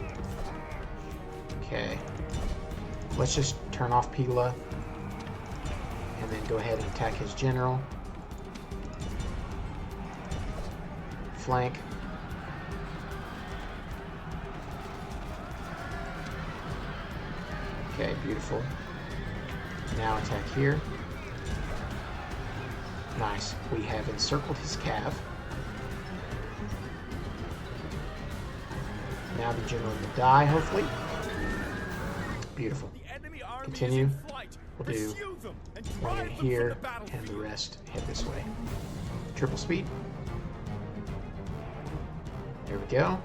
Okay. Let's just turn off Pila and then go ahead and attack his general. Flank. Okay, beautiful. Now attack here. Nice. We have encircled his cav. Now the general will die, hopefully. Beautiful. Continue. We'll do 1 here, and the rest head this way. Triple speed. There we go.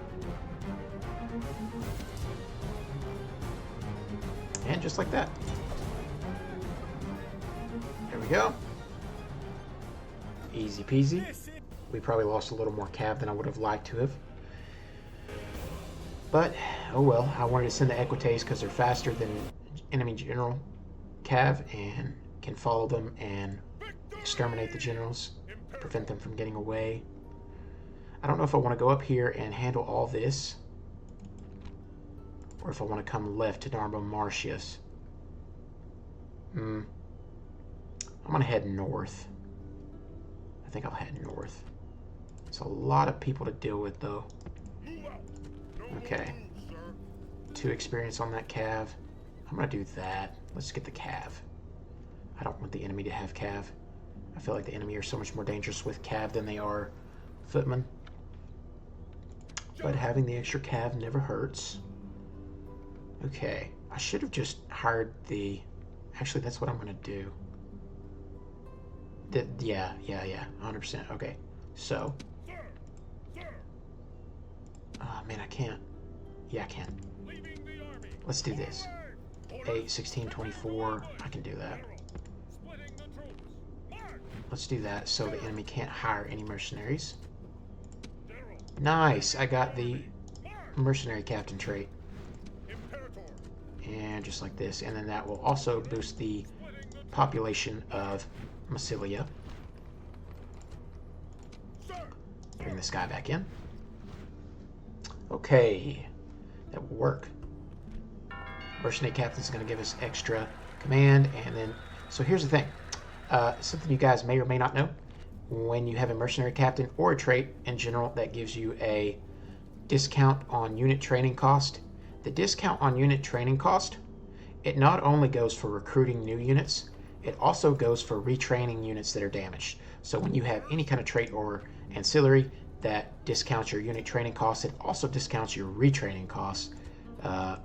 And just like that. There we go. Easy peasy. We probably lost a little more cav than I would have liked to have. But, oh well. I wanted to send the Equites because they're faster than enemy general cav and can follow them and exterminate the generals, prevent them from getting away. I don't know if I want to go up here and handle all this, or if I want to come left to Narbo Martius. I'm going to head north. I think I'll head north. It's a lot of people to deal with, though. Okay. 2 experience on that cav. I'm going to do that. Let's get the cav. I don't want the enemy to have cav. I feel like the enemy are so much more dangerous with cav than they are footmen. But having the extra cav never hurts. Okay. I should have just hired the... Actually, that's what I'm going to do. Yeah, 100%. Okay. So... Oh, man, I can't. Yeah, I can. Let's do this. 8, 16, 24. I can do that. Let's do that so the enemy can't hire any mercenaries. Nice! I got the mercenary captain trait. And just like this. And then that will also boost the population of Massilia. Bring this guy back in. Okay. That will work. Mercenary captain is going to give us extra command. And then, so here's the thing. Something you guys may or may not know. When you have a mercenary captain or a trait in general that gives you a discount on unit training cost, the discount on unit training cost, it not only goes for recruiting new units, it also goes for retraining units that are damaged. So when you have any kind of trait or ancillary that discounts your unit training costs, it also discounts your retraining costs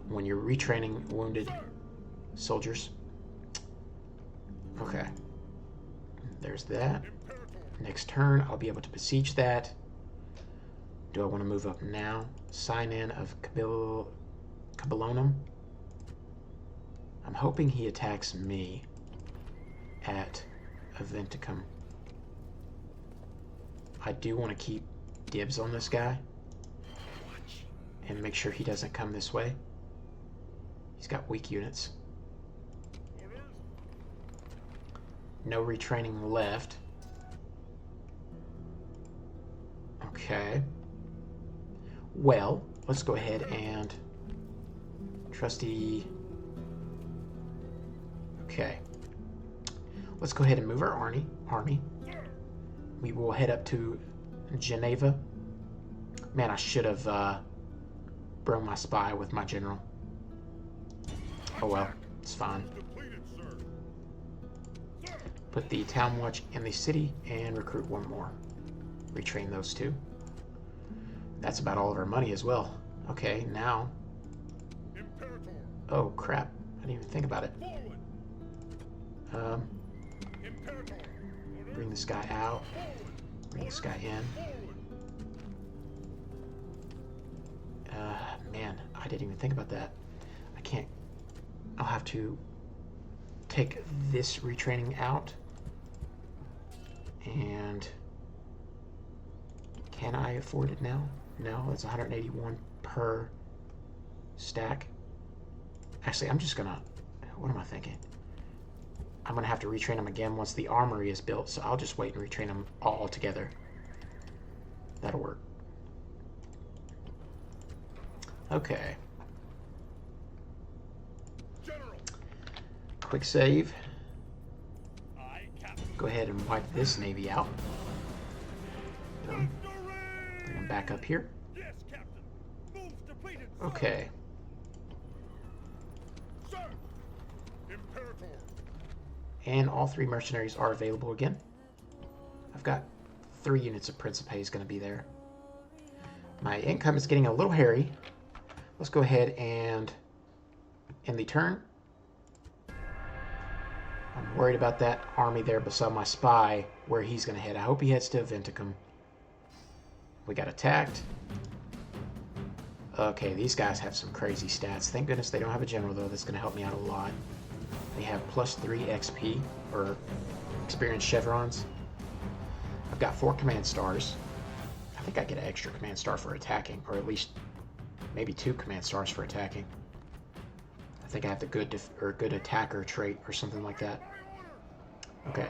when you're retraining wounded soldiers. Okay. There's that. Next turn, I'll be able to besiege that. Do I want to move up now? Sign in of Cabellonum. I'm hoping he attacks me at Aventicum. I do want to keep dibs on this guy and make sure he doesn't come this way. He's got weak units. No retraining left. Okay. Well, let's go ahead and trusty. Okay. Let's go ahead and move our army. We will head up to Geneva. Man, I should have brought my spy with my general. Oh well, it's fine. Put the town watch in the city and recruit 1 more. Retrain those 2. That's about all of our money as well. Okay, now. Oh crap! I didn't even think about it. Bring this guy out. Bring this guy in. Man, I didn't even think about that. I can't. I'll have to take this retraining out. And can I afford it now? No, it's 181 per stack. Actually, I'm just gonna. What am I thinking? I'm gonna have to retrain them again once the armory is built, so I'll just wait and retrain them all together. That'll work. Okay. Quick save. Go ahead and wipe this navy out. Bring them back up here. Okay. And all 3 mercenaries are available again. I've got 3 units of Principe is going to be there. My income is getting a little hairy. Let's go ahead and end the turn. I'm worried about that army there beside my spy, where he's going to head. I hope he heads to Aventicum. We got attacked. Okay, these guys have some crazy stats. Thank goodness they don't have a general, though. That's going to help me out a lot. They have +3 XP, or experience chevrons. I've got 4 command stars. I think I get an extra command star for attacking, or at least maybe 2 command stars for attacking. I think I have the good attacker trait or something like that. Okay,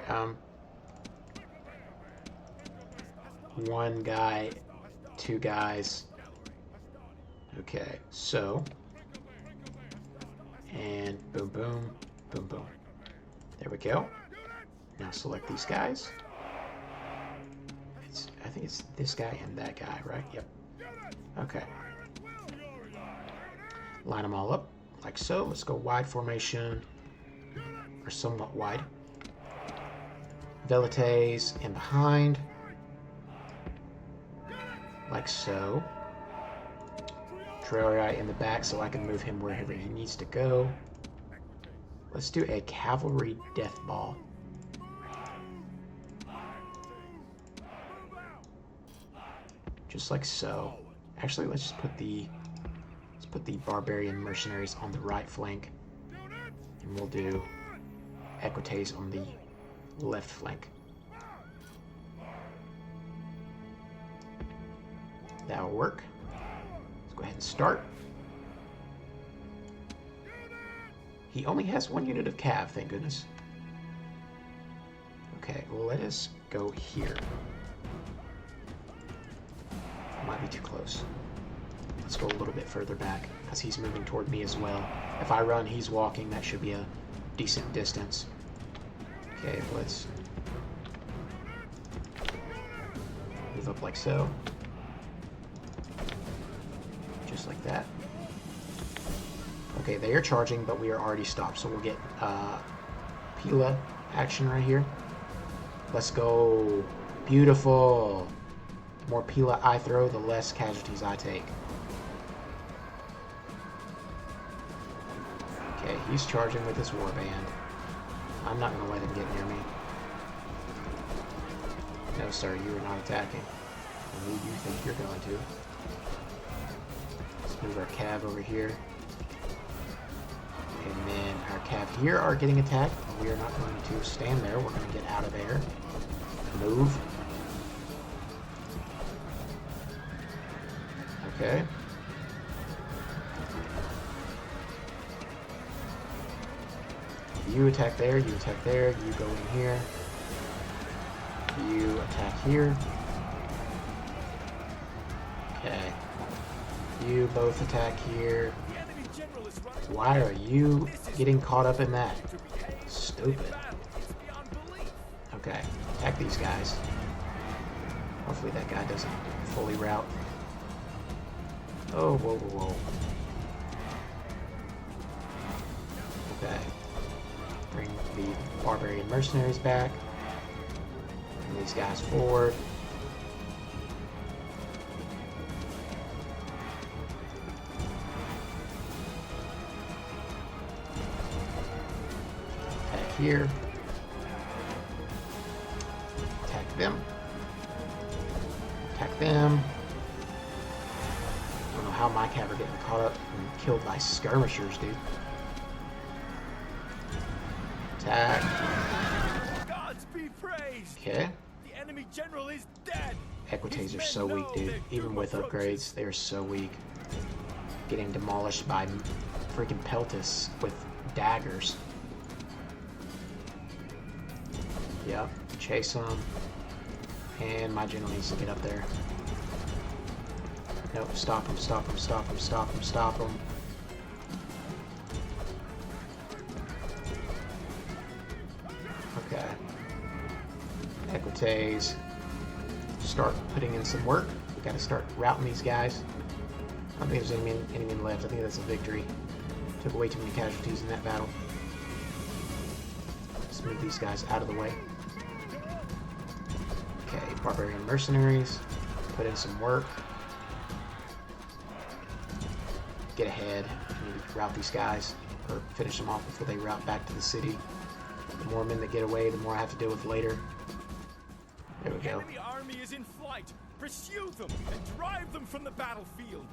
1 guy, 2 guys. Okay, so, and boom, boom, boom, boom. There we go. Now select these guys. I think it's this guy and that guy, right? Yep. Okay. Line them all up like so. Let's go wide formation, or somewhat wide. Velites in behind, like so. Traileri in the back so I can move him wherever he needs to go. Let's do a cavalry death ball. Just like so. Actually, let's just put the barbarian mercenaries on the right flank, and we'll do equites on the left flank. That'll work. Let's go ahead and start. He only has 1 unit of cav, thank goodness. Okay, well, let us go here. Might be too close. Let's go a little bit further back, because he's moving toward me as well. If I run, he's walking. That should be a decent distance. Okay, let's move up like so. Just like that. Okay, they are charging, but we are already stopped, so we'll get Pila action right here. Let's go. Beautiful. The more Pila I throw, the less casualties I take. Okay, he's charging with his warband. I'm not going to let him get near me. No, sir, you are not attacking. Who do you think you're going to? Let's move our cav over here. And then our cav here are getting attacked. We are not going to stand there. We're going to get out of there. Move. Okay. You attack there, you attack there, you go in here. You attack here. Okay. You both attack here. Why are you getting caught up in that? Stupid. Okay, attack these guys. Hopefully that guy doesn't fully rout. Oh, whoa, whoa, whoa. Okay. Bring the barbarian mercenaries back. Bring these guys forward. Attack here. Attack them. Attack them. I don't know how my cav are getting caught up and killed by skirmishers, dude. Attack. Gods be praised. Okay. The enemy general is dead. Equites are so weak, dude. Even with upgrades, they are so weak. Getting demolished by freaking Peltis with daggers. Yep. Chase them. And my general needs to get up there. Nope. Stop him, stop him, stop him, stop him, stop him. Okay. Equites. Start putting in some work. We gotta start routing these guys. I don't think there's any left. I think that's a victory. Took way too many casualties in that battle. Let's move these guys out of the way. Barbarian mercenaries. Put in some work. Get ahead. I need to rout these guys, or finish them off before they route back to the city. The more men that get away, the more I have to deal with later. There we go. The enemy army is in flight. Pursue them and drive them from the battlefield.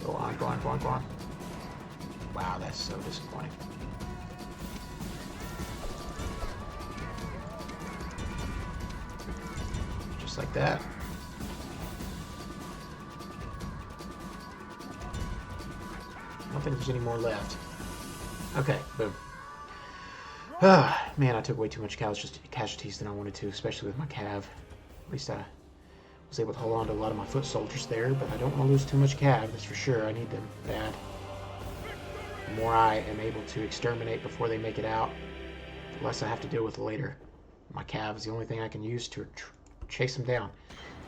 Go on, go on, go on, go on. Wow, that's so disappointing. Just like that. I don't think there's any more left. Okay, boom. Ah, man, I took way too much casualties than I wanted to, especially with my cav. At least I was able to hold on to a lot of my foot soldiers there, but I don't want to lose too much cav, that's for sure. I need them bad. The more I am able to exterminate before they make it out, the less I have to deal with later. My cav is the only thing I can use to chase them down.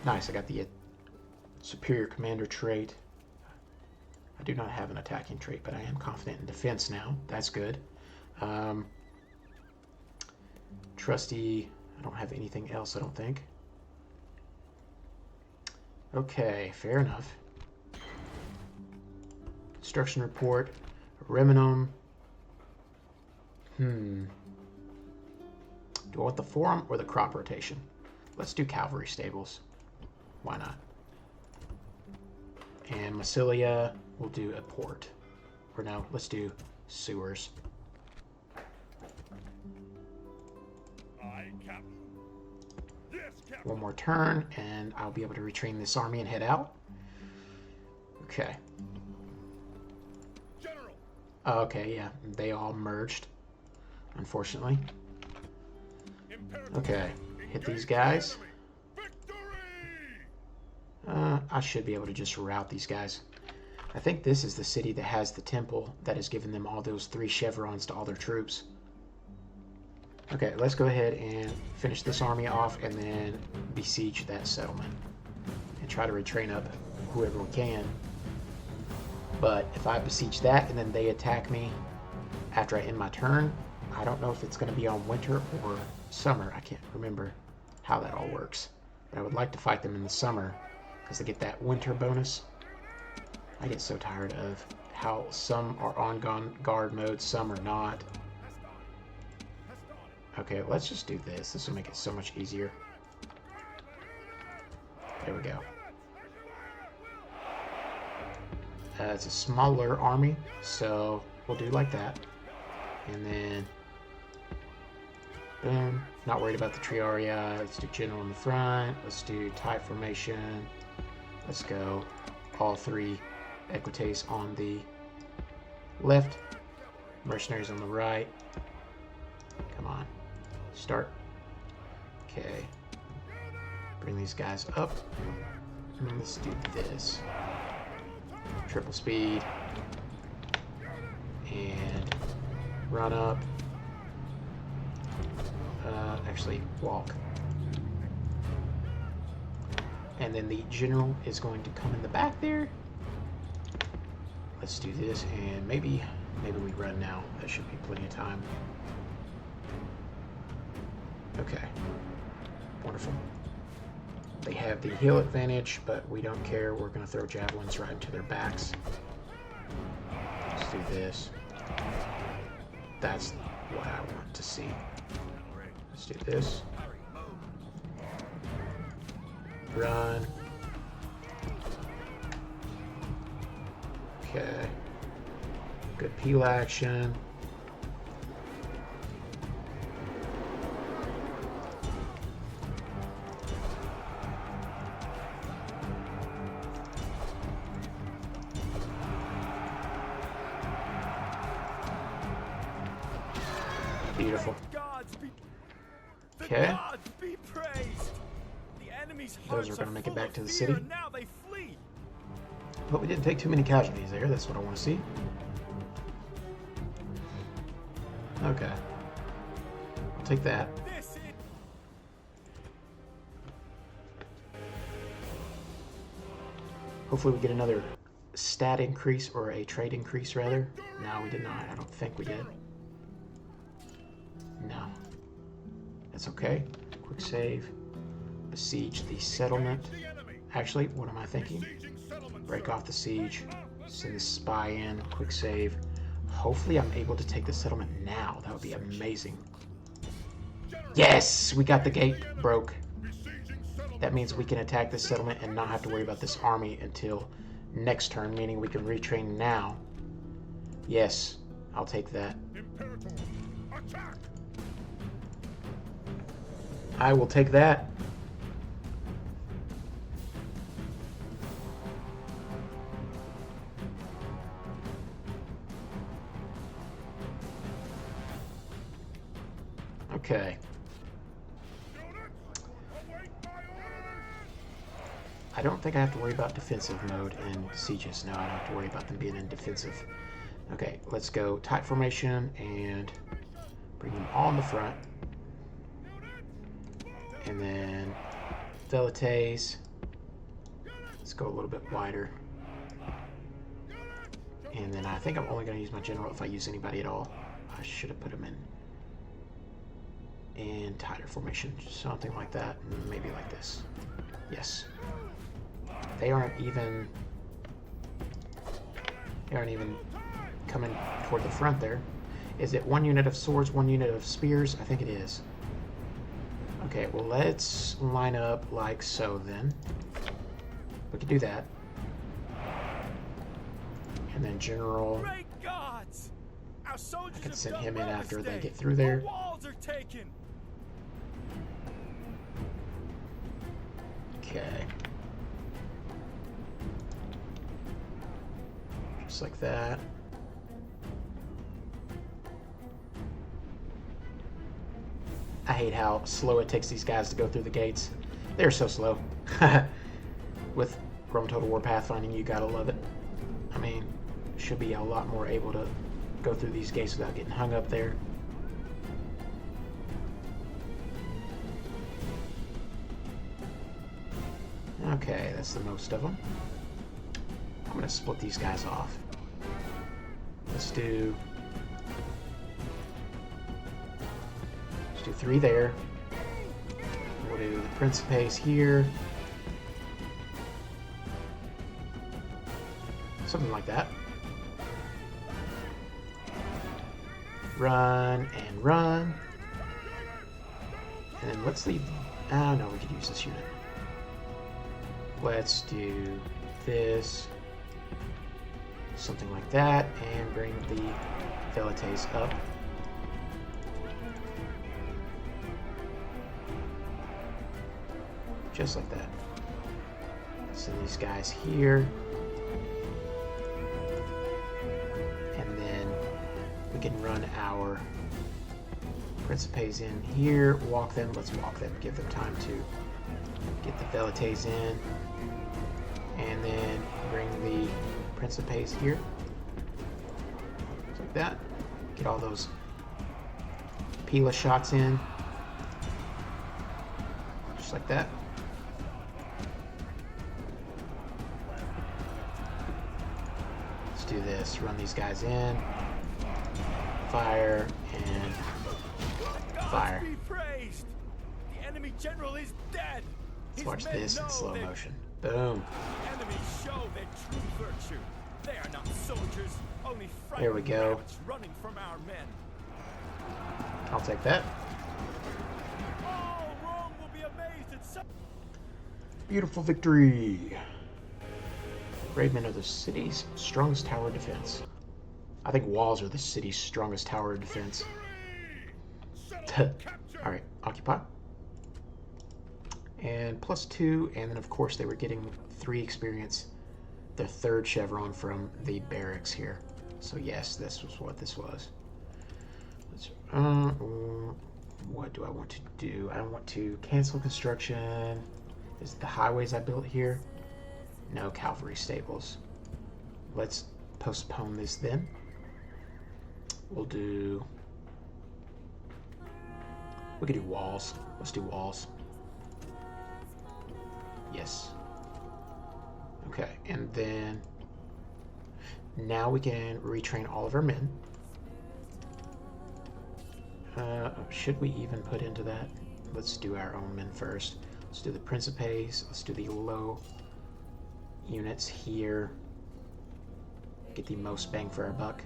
Nice, I got the superior commander trait. I do not have an attacking trait, but I am confident in defense now. That's good. Trusty, I don't have anything else, I don't think. Okay, fair enough. Construction report, Reminum. Do I want the forum or the crop rotation? Let's do cavalry stables. Why not? And Massilia, we'll do a port. Or no, let's do sewers. One more turn, and I'll be able to retrain this army and head out. Okay. Okay, yeah, they all merged, unfortunately. Okay, hit these guys. I should be able to just rout these guys. I think this is the city that has the temple that has given them all those 3 chevrons to all their troops. Okay, let's go ahead and finish this army off and then besiege that settlement. And try to retrain up whoever we can. But if I besiege that and then they attack me after I end my turn, I don't know if it's going to be on winter or summer. I can't remember how that all works. But I would like to fight them in the summer because they get that winter bonus. I get so tired of how some are on guard mode, some are not. Okay, let's just do this. This will make it so much easier. There we go. It's a smaller army, so we'll do like that. And then, boom. Not worried about the Triaria. Let's do general in the front. Let's do type formation. Let's go all 3 equites on the left. Mercenaries on the right. Come on. Start. Okay. Bring these guys up. And let's do this. Triple speed. And run up. Actually, walk. And then the general is going to come in the back there. Let's do this, and maybe we run now. That should be plenty of time. Okay. Wonderful. They have the hill advantage, but we don't care. We're going to throw javelins right into their backs. Let's do this. That's what I want to see. Let's do this. Run. Okay. Good peel action. Beautiful. Okay. Those are going to make it back to the city. But we didn't take too many casualties there. That's what I want to see. Okay. I'll take that. Hopefully we get another stat increase, or a trade increase rather. No, we did not. I don't think we did. No. That's okay. quick save. Besiege the settlement. Actually, what am I thinking? Break off the siege. Send the spy in. Quick save. Hopefully I'm able to take the settlement now. That would be amazing. Yes! We got the gate broke. That means we can attack this settlement and not have to worry about this army until next turn, meaning we can retrain now. Yes, I'll take that. I will take that. Okay. I don't think I have to worry about defensive mode in sieges. No, I don't have to worry about them being in defensive. Okay, let's go tight formation and bring them all in the front. And then Velites. Let's go a little bit wider. And then I think I'm only going to use my general if I use anybody at all. I should have put him in tighter formation, something like that, maybe like this. Yes. They aren't even coming toward the front there. Is it 1 unit of swords, 1 unit of spears? I think it is. Okay, well, let's line up like so then. We can do that. And then general. Great gods! Our soldiers I can have send done him in well after this they day. get through there. The walls are taken. Okay. Just like that. I hate how slow it takes these guys to go through the gates. They're so slow. With RomeTotalWar pathfinding, you gotta love it. I mean, should be a lot more able to go through these gates without getting hung up there. Okay, that's the most of them. I'm gonna split these guys off. Let's do 3 there. We'll do the Principes here. Something like that. Run and run. And then let's leave. Oh no, we could use this unit. Let's do this. Something like that. And bring the Velites up. Just like that. Send these guys here. And then we can run our Principes in here. Walk them. Let's walk them. Give them time to get the Velites in. And then bring the Principes here. Just like that. Get all those Pila shots in. Just like that. Do this, run these guys in, fire, and fire. The enemy general is dead. Let's watch this in slow motion. Boom. The enemy show their true virtue. They are not soldiers, only There we go. rabbits running from our men. I'll take that. All Rome will be amazed at such. Beautiful victory. Raidmen are the city's strongest tower of defense. I think walls are the city's strongest tower of defense. Alright, occupy. And +2, and then of course they were getting 3 experience, their 3rd chevron from the barracks here. So yes, this was what this was. What do I want to do? I want to cancel construction. Is it the highways I built here? No cavalry stables. Let's postpone this then. We could do walls. Let's do walls. Yes. Okay, and then now we can retrain all of our men. Should we even put into that? let's do our own men first. Let's do the Principes. Let's do the low units here. Get the most bang for our buck.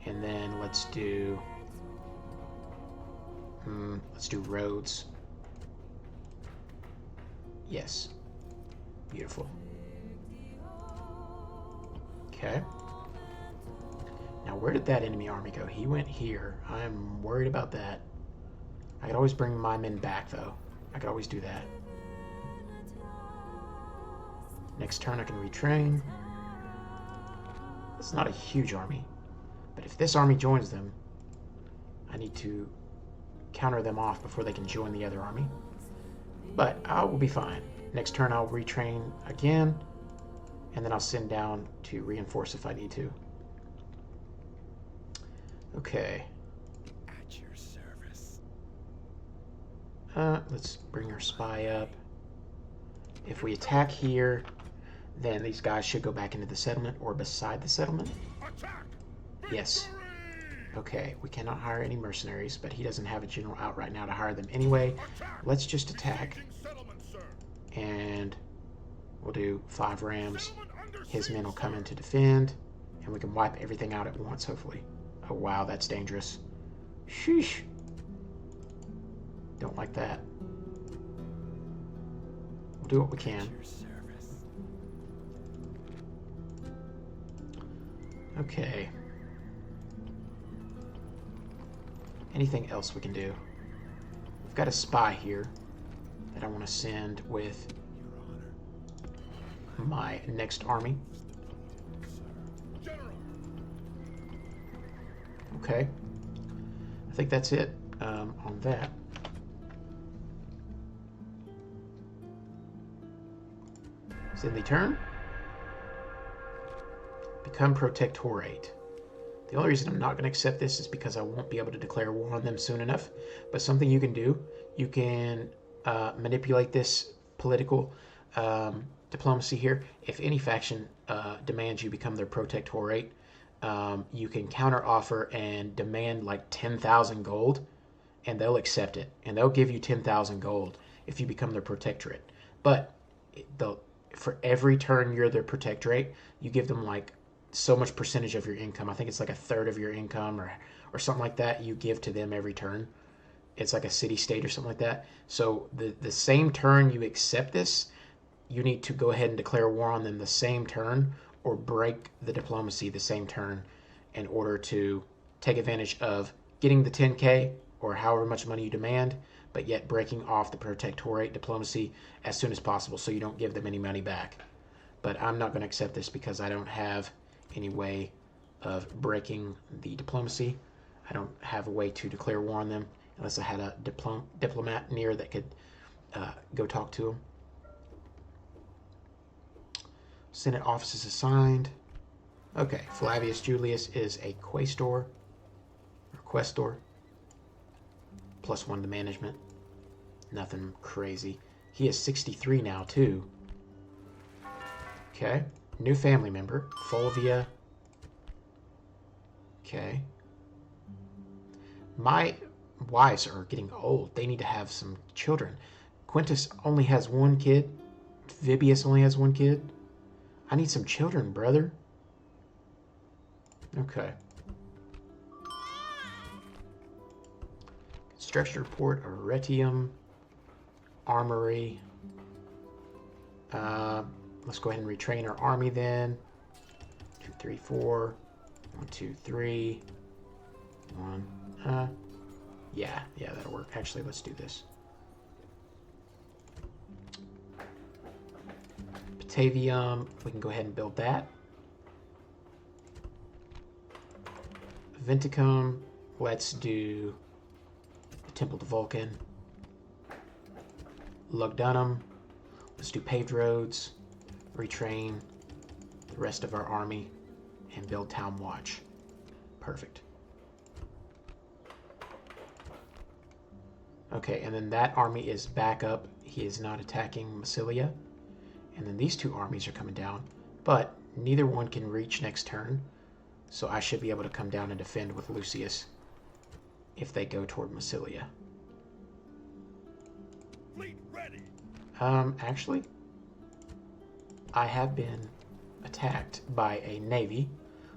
And then let's do roads. Yes. Beautiful. Okay. Now, where did that enemy army go? He went here. I'm worried about that. I could always bring my men back, though. I could always do that. Next turn, I can retrain. It's not a huge army. But if this army joins them, I need to counter them off before they can join the other army. But I will be fine. Next turn, I'll retrain again. And then I'll send down to reinforce if I need to. Okay. At your service. Let's bring our spy up. If we attack here, then these guys should go back into the settlement or beside the settlement. Attack! Yes. Okay, we cannot hire any mercenaries, but he doesn't have a general out right now to hire them anyway. Let's just attack. And we'll do 5 rams. His men will come in to defend, and we can wipe everything out at once, hopefully. Oh, wow, that's dangerous. Sheesh. Don't like that. We'll do what we can. Okay. Anything else we can do? We've got a spy here that I want to send with my next army. Okay. I think that's it on that. Send the turn. Become Protectorate. The only reason I'm not going to accept this is because I won't be able to declare war on them soon enough. But something you can do, you can manipulate this political diplomacy here. If any faction demands you become their Protectorate, you can counter-offer and demand like 10,000 gold, and they'll accept it. And they'll give you 10,000 gold if you become their Protectorate. But for every turn you're their Protectorate, you give them like so much percentage of your income. I think it's like 1/3 of your income or something like that you give to them every turn. It's like a city-state or something like that. So the same turn you accept this, you need to go ahead and declare war on them the same turn or break the diplomacy the same turn in order to take advantage of getting the 10k or however much money you demand, but yet breaking off the Protectorate diplomacy as soon as possible so you don't give them any money back. But I'm not going to accept this because I don't have any way of breaking the diplomacy. I don't have a way to declare war on them unless I had a diplomat near that could go talk to them. Senate offices assigned. Okay, Flavius Julius is a questor. +1 to management. Nothing crazy. He is 63 now, too. Okay. New family member. Fulvia. Okay. My wives are getting old. They need to have some children. Quintus only has 1 kid. Vibius only has 1 kid. I need some children, brother. Okay. Construction report, Arretium, Armory. Let's go ahead and retrain our army then. 2, 3, 4. 1, 2, 3. 1. Yeah, that'll work. Actually, let's do this. Batavium, we can go ahead and build that. Venticum, let's do the Temple to Vulcan. Lugdunum, let's do paved roads, retrain the rest of our army, and build Town Watch. Perfect. Okay, and then that army is back up. He is not attacking Massilia. And then these 2 armies are coming down, but neither one can reach next turn. So I should be able to come down and defend with Lucius if they go toward Massilia. Fleet ready. Actually, I have been attacked by a navy,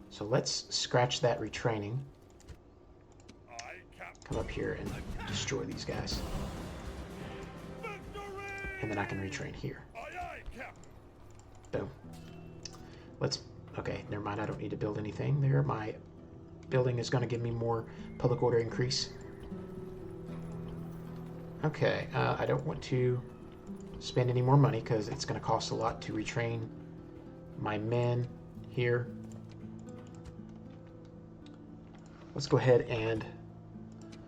so let's scratch that retraining. Aye, Captain. Come up here and destroy these guys. Victory! And then I can retrain here. Aye, aye, Captain. Boom. Let's... Okay, never mind. I don't need to build anything there. My building is going to give me more public order increase. Okay, I don't want to spend any more money because it's going to cost a lot to retrain my men here. Let's go ahead and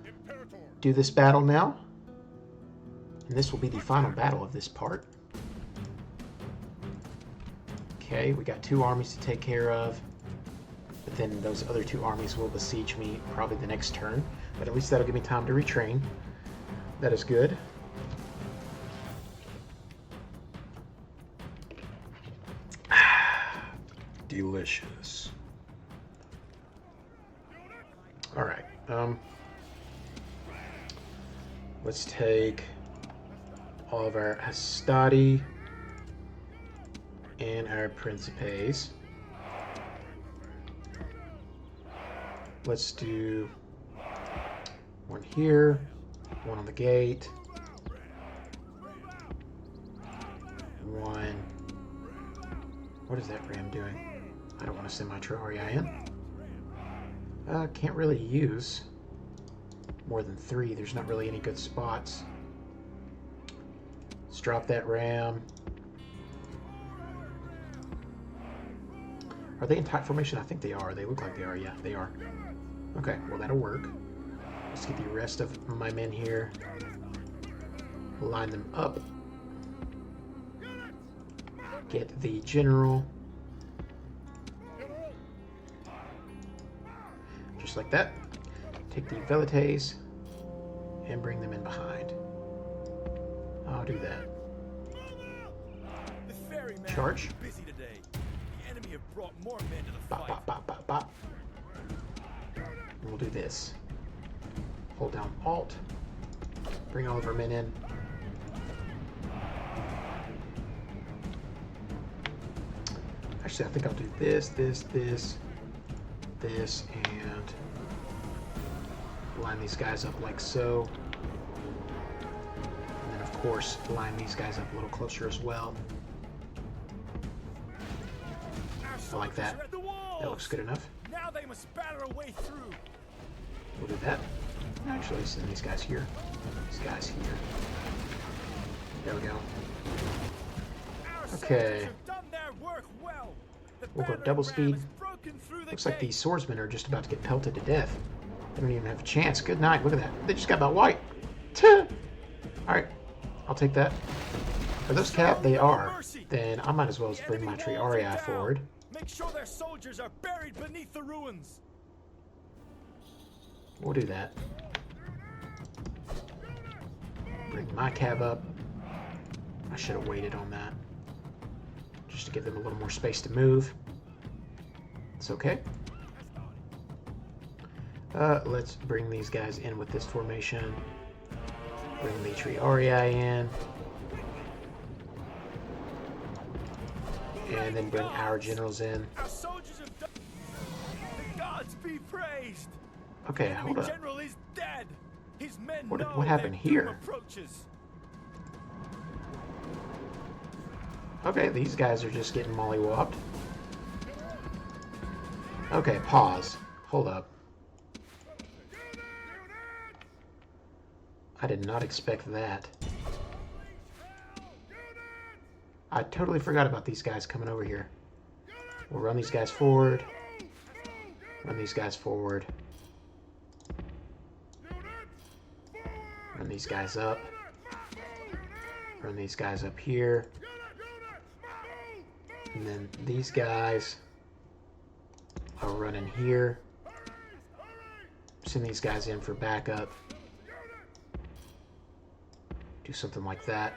Imperator. do this battle now. And this will be the final battle of this part. Okay, we got 2 armies to take care of. But then those other 2 armies will besiege me probably the next turn. But at least that'll give me time to retrain. That is good. Delicious. All right. Let's take all of our Hastati and our Principes. Let's do one here, one on the gate, one. What is that ram doing? I don't want to send my Triarii in. Can't really use more than 3. There's not really any good spots. Let's drop that ram. Are they in tight formation? I think they are. They look like they are. Yeah, they are. Okay, well that'll work. Let's get the rest of my men here. Line them up. Get the general. Just like that. Take the velites and bring them in behind. I'll do that. The ferryman Charge. is busy today. The enemy have brought more men to the Bop, fight. bop, bop, bop, bop. And we'll do this. Hold down Alt. Bring all of our men in. Actually, I think I'll do this, this, and line these guys up like so. And then, of course, line these guys up a little closer as well. I like that. That looks good enough. Now they must batter a way through. We'll do that. Actually, send these guys here. These guys here. There we go. Our Okay. soldiers have done their work well. The We'll go battering double ram speed. has broken through the Looks like gate. these swordsmen are just about to get pelted to death. They don't even have a chance. Good night. Look at that. They just got about white. Alright. I'll take that. Are those capped? They are. Then I might as well just bring my Triarii forward. Make sure their soldiers are buried beneath the ruins. We'll do that. Bring my cab up. I should have waited on that. Just to give them a little more space to move. It's okay. Let's bring these guys in with this formation. Bring the Triarii in. And then bring our generals in. Our soldiers have done. The gods be praised. Okay, The hold up. general is dead. His men What know happened their here? doom approaches. Okay, these guys are just getting mollywopped. Okay, pause. Hold up. I did not expect that. I totally forgot about these guys coming over here. We'll run these guys forward. Run these guys forward. Run these guys up. Run these guys up here. And then these guys are running here. Send these guys in for backup. Do something like that.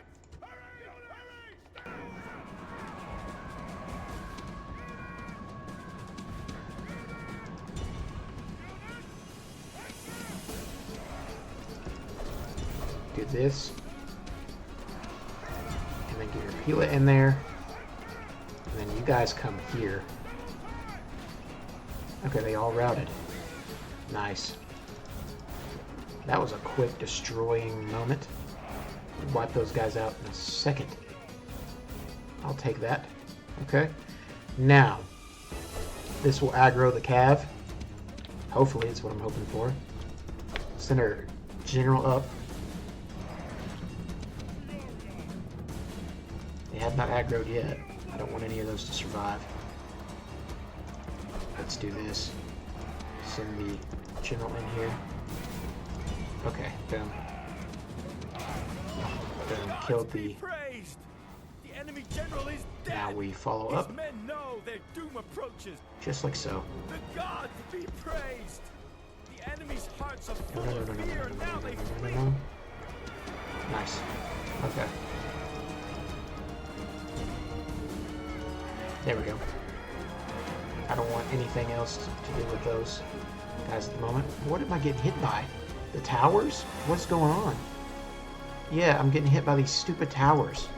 Do this. peel it in there. And then you guys come here. Okay, they all routed. Nice. That was a quick destroying moment. Wipe those guys out in a second. I'll take that. Okay. Now, this will aggro the cav. Hopefully, it's what I'm hoping for. Send our general up. They have not aggroed yet. I don't want any of those to survive. Let's do this. Send the general in here. Okay, boom. Boom, killed the... The enemy general is dead. Now we follow up. His men know their doom approaches. Just like so. The gods be praised. The enemy's hearts are full of fear. Now they flee. Nice. Okay. There we go. I don't want anything else to do with those guys at the moment. What am I getting hit by? The towers? What's going on? Yeah, I'm getting hit by these stupid towers.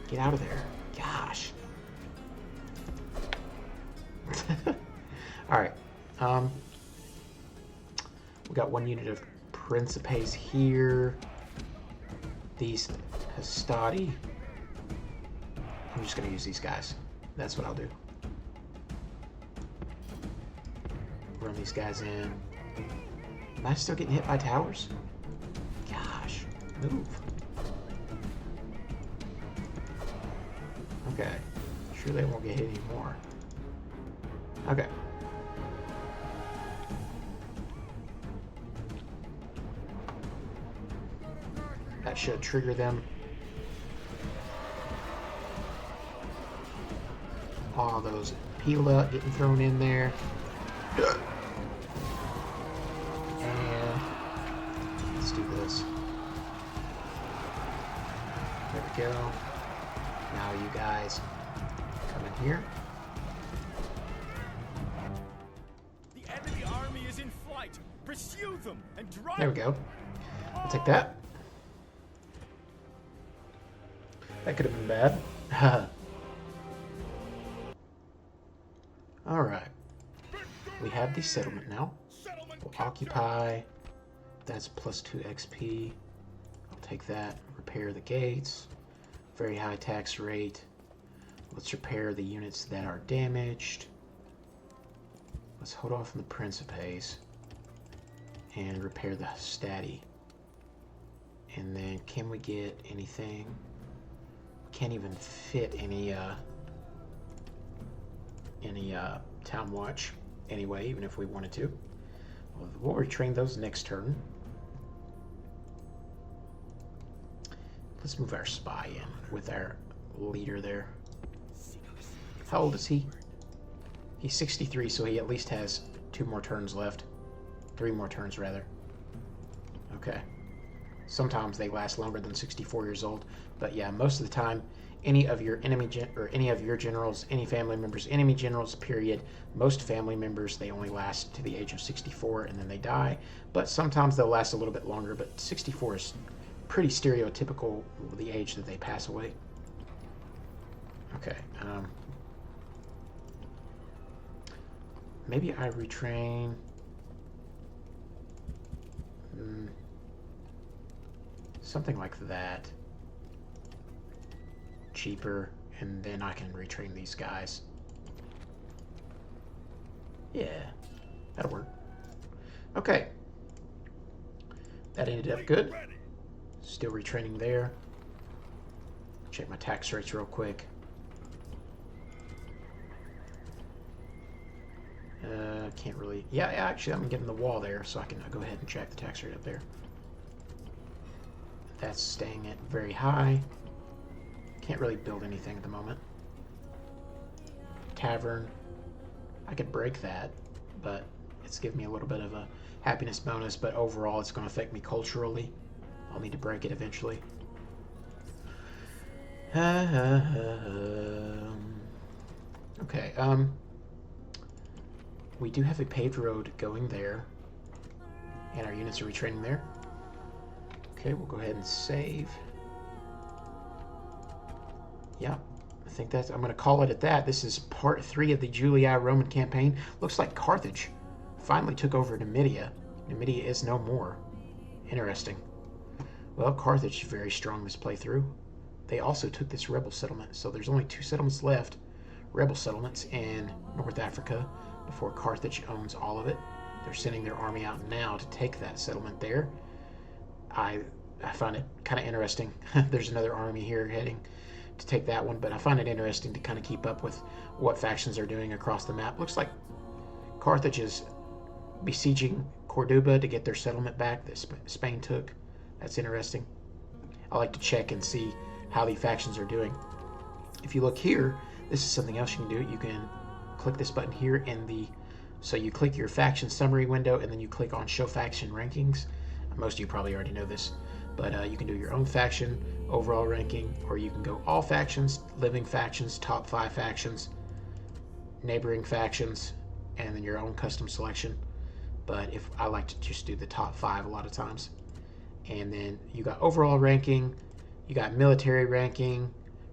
Get out of there. Gosh. Alright. We got one unit of Principes here. These Hastati. I'm just going to use these guys. That's what I'll do. Run these guys in. Am I still getting hit by towers? Gosh. Move. Okay. Sure they won't get hit anymore. Okay. That should trigger them. All those Pila getting thrown in there. And let's do this. There we go. Now you guys come in here. The enemy army is in flight. Pursue them and drive. There we go. I'll take that. That could have been bad. Alright. We have the settlement now. We'll occupy. That's plus 2 XP. I'll take that. Repair the gates. Very high tax rate. Let's repair the units that are damaged. Let's hold off on the Principes. And repair the Stati. And then can we get anything? We can't even fit any town watch anyway, even if we wanted to. We'll retrain those next turn. Let's move our spy in with our leader there. How old is he? He's 63, so he at least has 2 more turns left. 3 more turns, rather. Okay. Sometimes they last longer than 64 years old, but yeah, most of the time, any of your any of your generals, any family members, enemy generals, period. Most family members, they only last to the age of 64 and then they die. But sometimes they'll last a little bit longer, but 64 is pretty stereotypical the age that they pass away. Okay. Maybe I retrain. Something like that. Cheaper, and then I can retrain these guys. Yeah, that'll work. Okay. That ended up good. Still retraining there. Check my tax rates real quick. Can't really... Yeah, actually, I'm getting the wall there, so I can go ahead and check the tax rate up there. That's staying at very high. Can't really build anything at the moment. Tavern. I could break that, but it's giving me a little bit of a happiness bonus, but overall it's going to affect me culturally. I'll need to break it eventually. Okay, we do have a paved road going there, and our units are retraining there. Okay, we'll go ahead and save. yeah, I think that's, I'm going to call it at that. This is part 3 of the Julii Roman campaign. Looks like Carthage finally took over Numidia. Numidia is no more. Interesting. Well, Carthage is very strong this playthrough. They also took this rebel settlement, so there's only 2 settlements left, rebel settlements in North Africa, before Carthage owns all of it. They're sending their army out now to take that settlement there. I find it kind of interesting. There's another army here heading to take that one, but I find it interesting to kind of keep up with what factions are doing across the map. Looks like Carthage is besieging Cordoba to get their settlement back that Spain took. That's interesting. I like to check and see how the factions are doing. If you look here, this is something else you can do. You can click this button here in the, so you click your faction summary window and then you click on show faction rankings. Most of you probably already know this, but you can do your own faction overall ranking, or you can go all factions, living factions, top 5 factions, neighboring factions, and then your own custom selection. But if I like to just do the top 5 a lot of times. And then you got overall ranking, you got military ranking,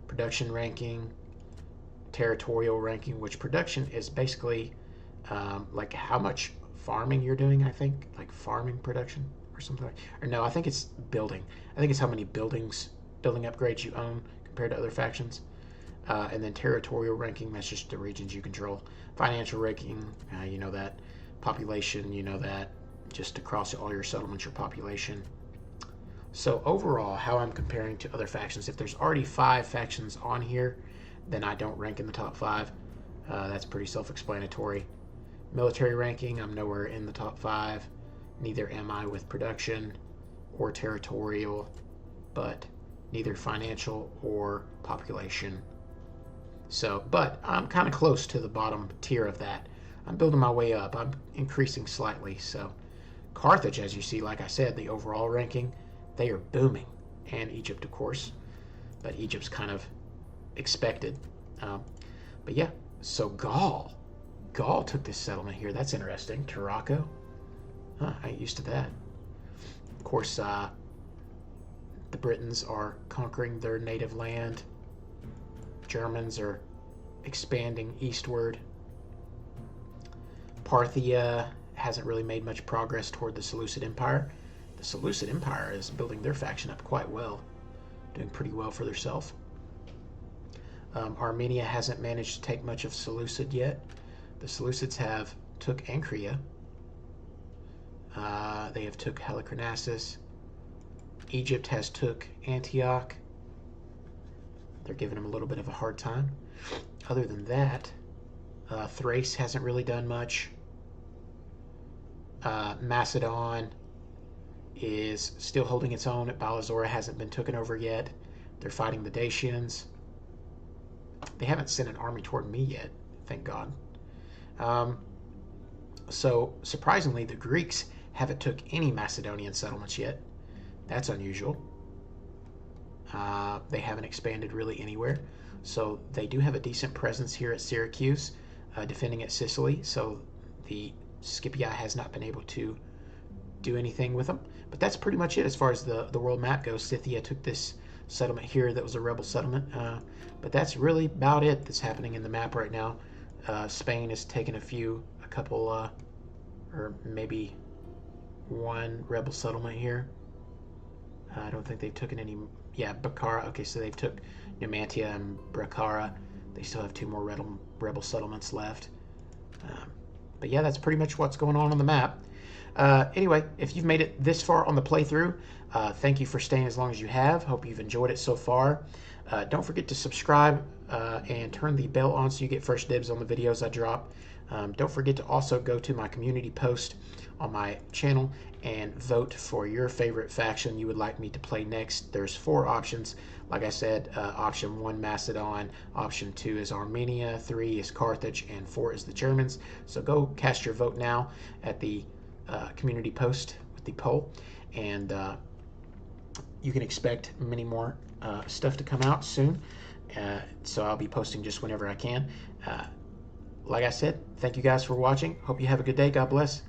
production ranking, territorial ranking, which production is basically like how much farming you're doing, I think, like farming production or something like, or no, I think it's building. I think it's how many building upgrades you own compared to other factions. And then territorial ranking, that's just the regions you control. Financial ranking, you know that. Population, you know that. Just across all your settlements, your population. So overall, how I'm comparing to other factions, if there's already 5 factions on here, then I don't rank in the top 5. That's pretty self-explanatory. Military ranking, I'm nowhere in the top 5. Neither am I with production or territorial, but neither financial or population. So, but I'm kind of close to the bottom tier of that. I'm building my way up. I'm increasing slightly. So Carthage, as you see, like I said, the overall ranking, they are booming. And Egypt, of course. But Egypt's kind of expected. But yeah, so Gaul took this settlement here. That's interesting. Tarraco. Huh, I ain't used to that. Of course, the Britons are conquering their native land. Germans are expanding eastward. Parthia hasn't really made much progress toward the Seleucid Empire. The Seleucid Empire is building their faction up quite well, doing pretty well for themselves. Armenia hasn't managed to take much of Seleucid yet. The Seleucids have took Ancyra. They have took Halicarnassus. Egypt has took Antioch. They're giving them a little bit of a hard time. Other than that, Thrace hasn't really done much. Macedon is still holding its own at Balazora, hasn't been taken over yet. They're fighting the Dacians. They haven't sent an army toward me yet, thank God. So surprisingly, the Greeks haven't took any Macedonian settlements yet. That's unusual. They haven't expanded really anywhere. So they do have a decent presence here at Syracuse, defending at Sicily. So the Scipii has not been able to do anything with them. But that's pretty much it as far as the world map goes. Scythia took this settlement here that was a rebel settlement. But that's really about it that's happening in the map right now. Spain has taken a couple, or maybe one rebel settlement here. I don't think they've taken any. Yeah, Bakara. Okay, so they've took Numantia and Bracara. They still have 2 more rebel settlements left. But yeah, that's pretty much what's going on the map. Anyway, if you've made it this far on the playthrough, thank you for staying as long as you have. Hope you've enjoyed it so far. Don't forget to subscribe and turn the bell on so you get first dibs on the videos I drop. Don't forget to also go to my community post on my channel and vote for your favorite faction you would like me to play next. There's 4 options. Like I said, option 1, Macedon. Option 2 is Armenia. 3 is Carthage. And 4 is the Germans. So go cast your vote now at the community post with the poll. And you can expect many more stuff to come out soon. So I'll be posting just whenever I can. Like I said, thank you guys for watching. Hope you have a good day. God bless.